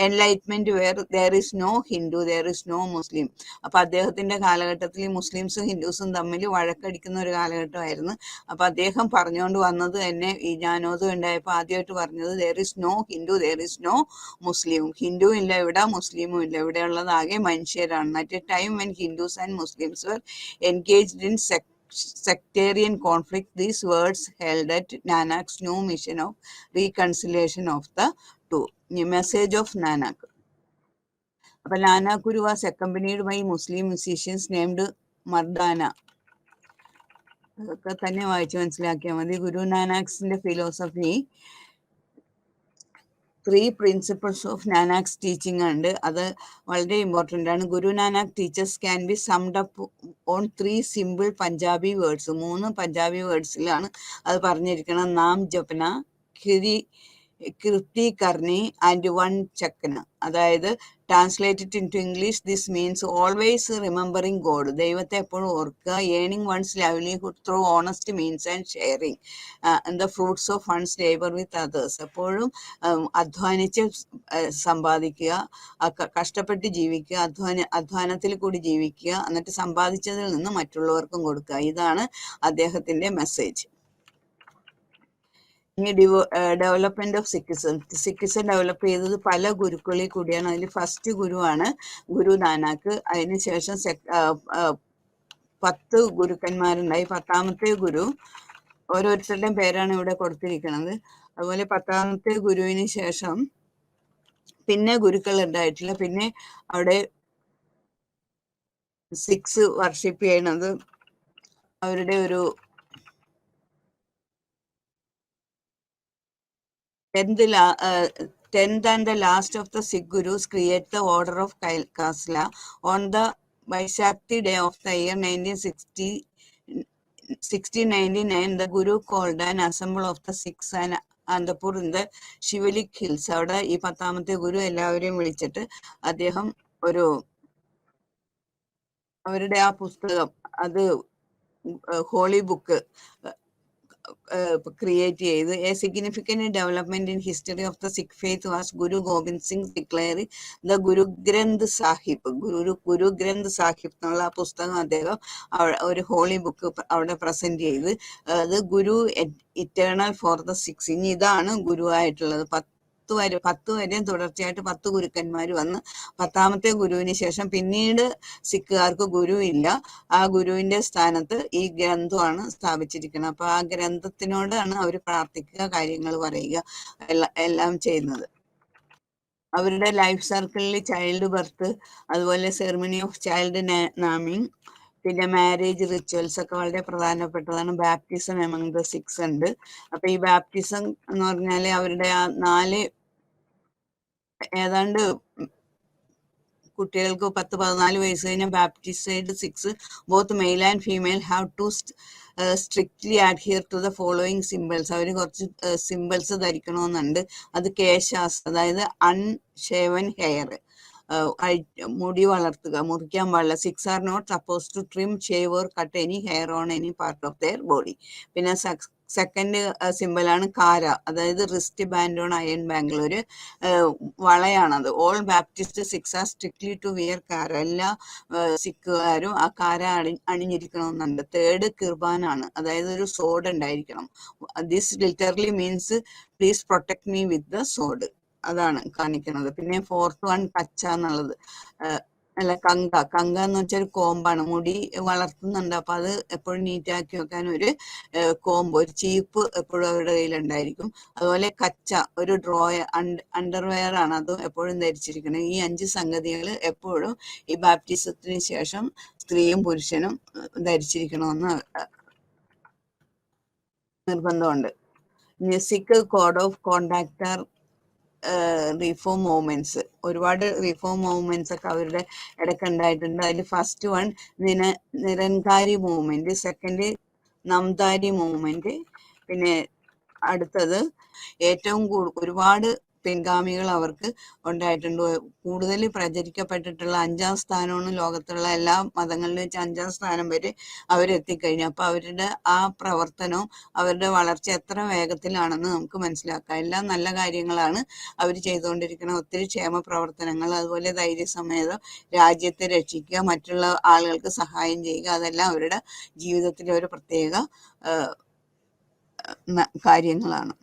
enlightenment were there is no Hindu, there is no Muslim. അപ്പൊ അദ്ദേഹത്തിന്റെ കാലഘട്ടത്തിൽ മുസ്ലിംസും ഹിന്ദുസും തമ്മിൽ വഴക്കടിക്കുന്ന ഒരു കാലഘട്ടമായിരുന്നു. അപ്പൊ അദ്ദേഹം പറഞ്ഞുകൊണ്ട് വന്നത് തന്നെ ഈ ജ്ഞാനോദയം ഉണ്ടായപ്പോൾ ആദ്യമായിട്ട് പറഞ്ഞത് there is no Hindu, there is no Muslim. Hindu ഇല്ല ഇവിടെ, മുസ്ലിമും ഇല്ല, ഇവിടെ ഉള്ളത് ആകെ മനുഷ്യരാണ്. At a time when Hindus and Muslims were engaged in sectarian conflict, these words held at Nanak's new mission of reconciliation of the two. Message of Nanak. അപ്പോൾ നാനാക്ക് ഗുരു was accompanied by Muslim musicians named മർദാന. അതൊക്കെ തന്നെ വായിച്ച് മനസ്സിലാക്കിയാൽ മതി. ഗുരു നാനാക്സിന്റെ philosophy, 3 principles of Nanak's teaching ഉണ്ട്. അത് വളരെ important ആണ്. Guru Nanak teachers can be summed up on 3 simple Punjabi words. 3 Punjabi വേർഡ്സിലാണ് അത് പറഞ്ഞിരിക്കണം. നാം ജപന, കീർത്തി കർണി ആൻഡ് വൺ ചക്കന. അതായത് translated into English, this means always remembering God, ദൈവത്തെ എപ്പോഴും ഓർക്കുക. Earning one's livelihood through honest means and sharing the fruits of one's labour with others. എപ്പോഴും അധ്വാനിച്ച് സമ്പാദിക്കുക, കഷ്ടപ്പെട്ട് ജീവിക്കുക, അധ്വാനത്തിൽ കൂടി ജീവിക്കുക, എന്നിട്ട് സമ്പാദിച്ചതിൽ നിന്ന് മറ്റുള്ളവർക്കും കൊടുക്കുക. ഇതാണ് അദ്ദേഹത്തിന്റെ മെസ്സേജ്. ഇനി ഡെവലപ്മെന്റ് ഓഫ് സിക്കിസം. സിക്കിസം ഡെവലപ്പ് ചെയ്തത് പല ഗുരുക്കളിൽ കൂടിയാണ്. അതിൽ ഫസ്റ്റ് ഗുരുവാണ് ഗുരു നാനാക്ക്. അതിനുശേഷം 10 ഗുരുക്കന്മാരുണ്ടായി. 10ാമത്തെ ഗുരു, ഓരോരുത്തരുടെയും പേരാണ് ഇവിടെ കൊടുത്തിരിക്കുന്നത്. അതുപോലെ 10ാമത്തെ ഗുരുവിന് ശേഷം പിന്നെ ഗുരുക്കൾ ഉണ്ടായിട്ടില്ല. പിന്നെ അവിടെ സിക്സ് വർഷിപ്പ് ചെയ്യണത് അവരുടെ ഒരു 10th and the last of the Sikh Gurus create the order of Kasla on the Vaishakhi day of the year 1699. The Guru called an assembly of the Sikhs and Andapur in the Shivalik Hills. അവിടെ ഈ 10ാമത്തെ ഗുരു എല്ലാവരെയും വിളിച്ചിട്ട് അദ്ദേഹം അവരുടെ ആ പുസ്തകം, അത് holy book create ചെയ്ത്. A significant development in history of the Sikh faith was Guru Gobind Singh declaring the Guru Granth Sahib. Guru Granth Sahib എന്നുള്ള ആ പുസ്തകം അദ്ദേഹം ഒരു ഹോളി ബുക്ക് അവിടെ പ്രസന്റ് ചെയ്ത്. അത് ഗുരു ഇറ്റേണൽ ഫോർ ദ സിക്സ്. ഇനി ഇതാണ് ഗുരു ആയിട്ടുള്ളത്. 10 വരെയും തുടർച്ചയായിട്ട് 10 ഗുരുക്കന്മാർ വന്ന് 10ാമത്തെ ഗുരുവിന് ശേഷം പിന്നീട് സിഖുകാർക്ക് ഗുരു ഇല്ല. ആ ഗുരുവിന്റെ സ്ഥാനത്ത് ഈ ഗ്രന്ഥമാണ് സ്ഥാപിച്ചിരിക്കുന്നത്. അപ്പൊ ആ ഗ്രന്ഥത്തിനോടാണ് അവർ പ്രാർത്ഥിക്കുക, കാര്യങ്ങൾ പറയുക, എല്ലാം ചെയ്യുന്നത്. അവരുടെ ലൈഫ് സർക്കിളിൽ ചൈൽഡ് ബർത്ത്, അതുപോലെ സെറിമണി ഓഫ് ചൈൽഡ് നാമിങ്, പിന്നെ മാരേജ് റിച്വൽസ് ഒക്കെ വളരെ പ്രധാനപ്പെട്ടതാണ്. ബാപ്റ്റിസം എമംഗ് ദ സിക്സ് ഉണ്ട്. അപ്പൊ ഈ ബാപ്റ്റിസം എന്ന് പറഞ്ഞാല് അവരുടെ ആ 4 ഏതാണ്ട് കുട്ടികൾക്ക് 10-14 വയസ്സ് കഴിഞ്ഞാൽ baptised 6 both male and female have to strictly adhere to the following symbols. അവർ കുറച്ച് സിമ്പിൾസ് ധരിക്കണമെന്നുണ്ട്. അത് കേശാസ്, അതായത് അൺഷേവൻ ഹെയർ, മുടി വളർത്തുക, മുറിക്കാൻ പാടില്ല. 6 are not suppose to trim, shave or cut any hair on any part of their body. പിന്നെ second സിമ്പിളാണ് കാര, അതായത് wrist band on iron bangle, ഒരു വളയാണത്. All baptist 6 are strictly to wear kara. എല്ലാ സിഖുകാരും ആ കാര അണിഞ്ഞിരിക്കണമെന്നുണ്ട്. തേർഡ് കിർബാനാണ്, അതായത് ഒരു സോഡ് ഉണ്ടായിരിക്കണം. This literally means please protect me with the സോഡ്, അതാണ് കാണിക്കുന്നത്. പിന്നെ 4th വൺ കച്ച എന്നുള്ളത്, അല്ല കങ്ക എന്ന് വെച്ചാൽ കോമ്പാണ്. മുടി വളർത്തുന്നുണ്ട്, അപ്പൊ അത് എപ്പോഴും നീറ്റാക്കി വെക്കാൻ ഒരു കോമ്പ്, ഒരു ചീപ്പ് എപ്പോഴും അവരുടെ കയ്യിലുണ്ടായിരിക്കും. അതുപോലെ കച്ച ഒരു അണ്ടർവെയർ ആണ്, അതും എപ്പോഴും ധരിച്ചിരിക്കണം. ഈ 5 സംഗതികൾ എപ്പോഴും ഈ ബാപ്റ്റിസത്തിന് ശേഷം സ്ത്രീയും പുരുഷനും ധരിച്ചിരിക്കണമെന്ന് നിർബന്ധമുണ്ട്. Sikh code of conduct are reform movements, ഒരുപാട് റീഫോം മൂവ്മെന്റ്സ് ഒക്കെ അവരുടെ ഇടയ്ക്ക് ഉണ്ടായിട്ടുണ്ട്. അതിൽ first one Nirankari movement, second Namdhari movement, പിന്നെ അടുത്തത് ഏറ്റവും ഒരുപാട് പിൻഗാമികൾ അവർക്ക് ഉണ്ടായിട്ടുണ്ട്. കൂടുതൽ പ്രചരിക്കപ്പെട്ടിട്ടുള്ള 5ാം സ്ഥാനമാണ് ലോകത്തുള്ള എല്ലാ മതങ്ങളിലും വെച്ച് 5ാം സ്ഥാനം വരെ അവരെത്തിക്കഴിഞ്ഞു. അപ്പൊ അവരുടെ ആ പ്രവർത്തനവും അവരുടെ വളർച്ച എത്ര വേഗത്തിലാണെന്ന് നമുക്ക് മനസ്സിലാക്കാം. എല്ലാം നല്ല കാര്യങ്ങളാണ് അവർ ചെയ്തുകൊണ്ടിരിക്കുന്നത്. ഒത്തിരി ക്ഷേമ പ്രവർത്തനങ്ങൾ, അതുപോലെ ധൈര്യസമേതം രാജ്യത്തെ രക്ഷിക്കുക, മറ്റുള്ള ആളുകൾക്ക് സഹായം ചെയ്യുക, അതെല്ലാം അവരുടെ ജീവിതത്തിലെ ഒരു പ്രത്യേക കാര്യങ്ങളാണ്.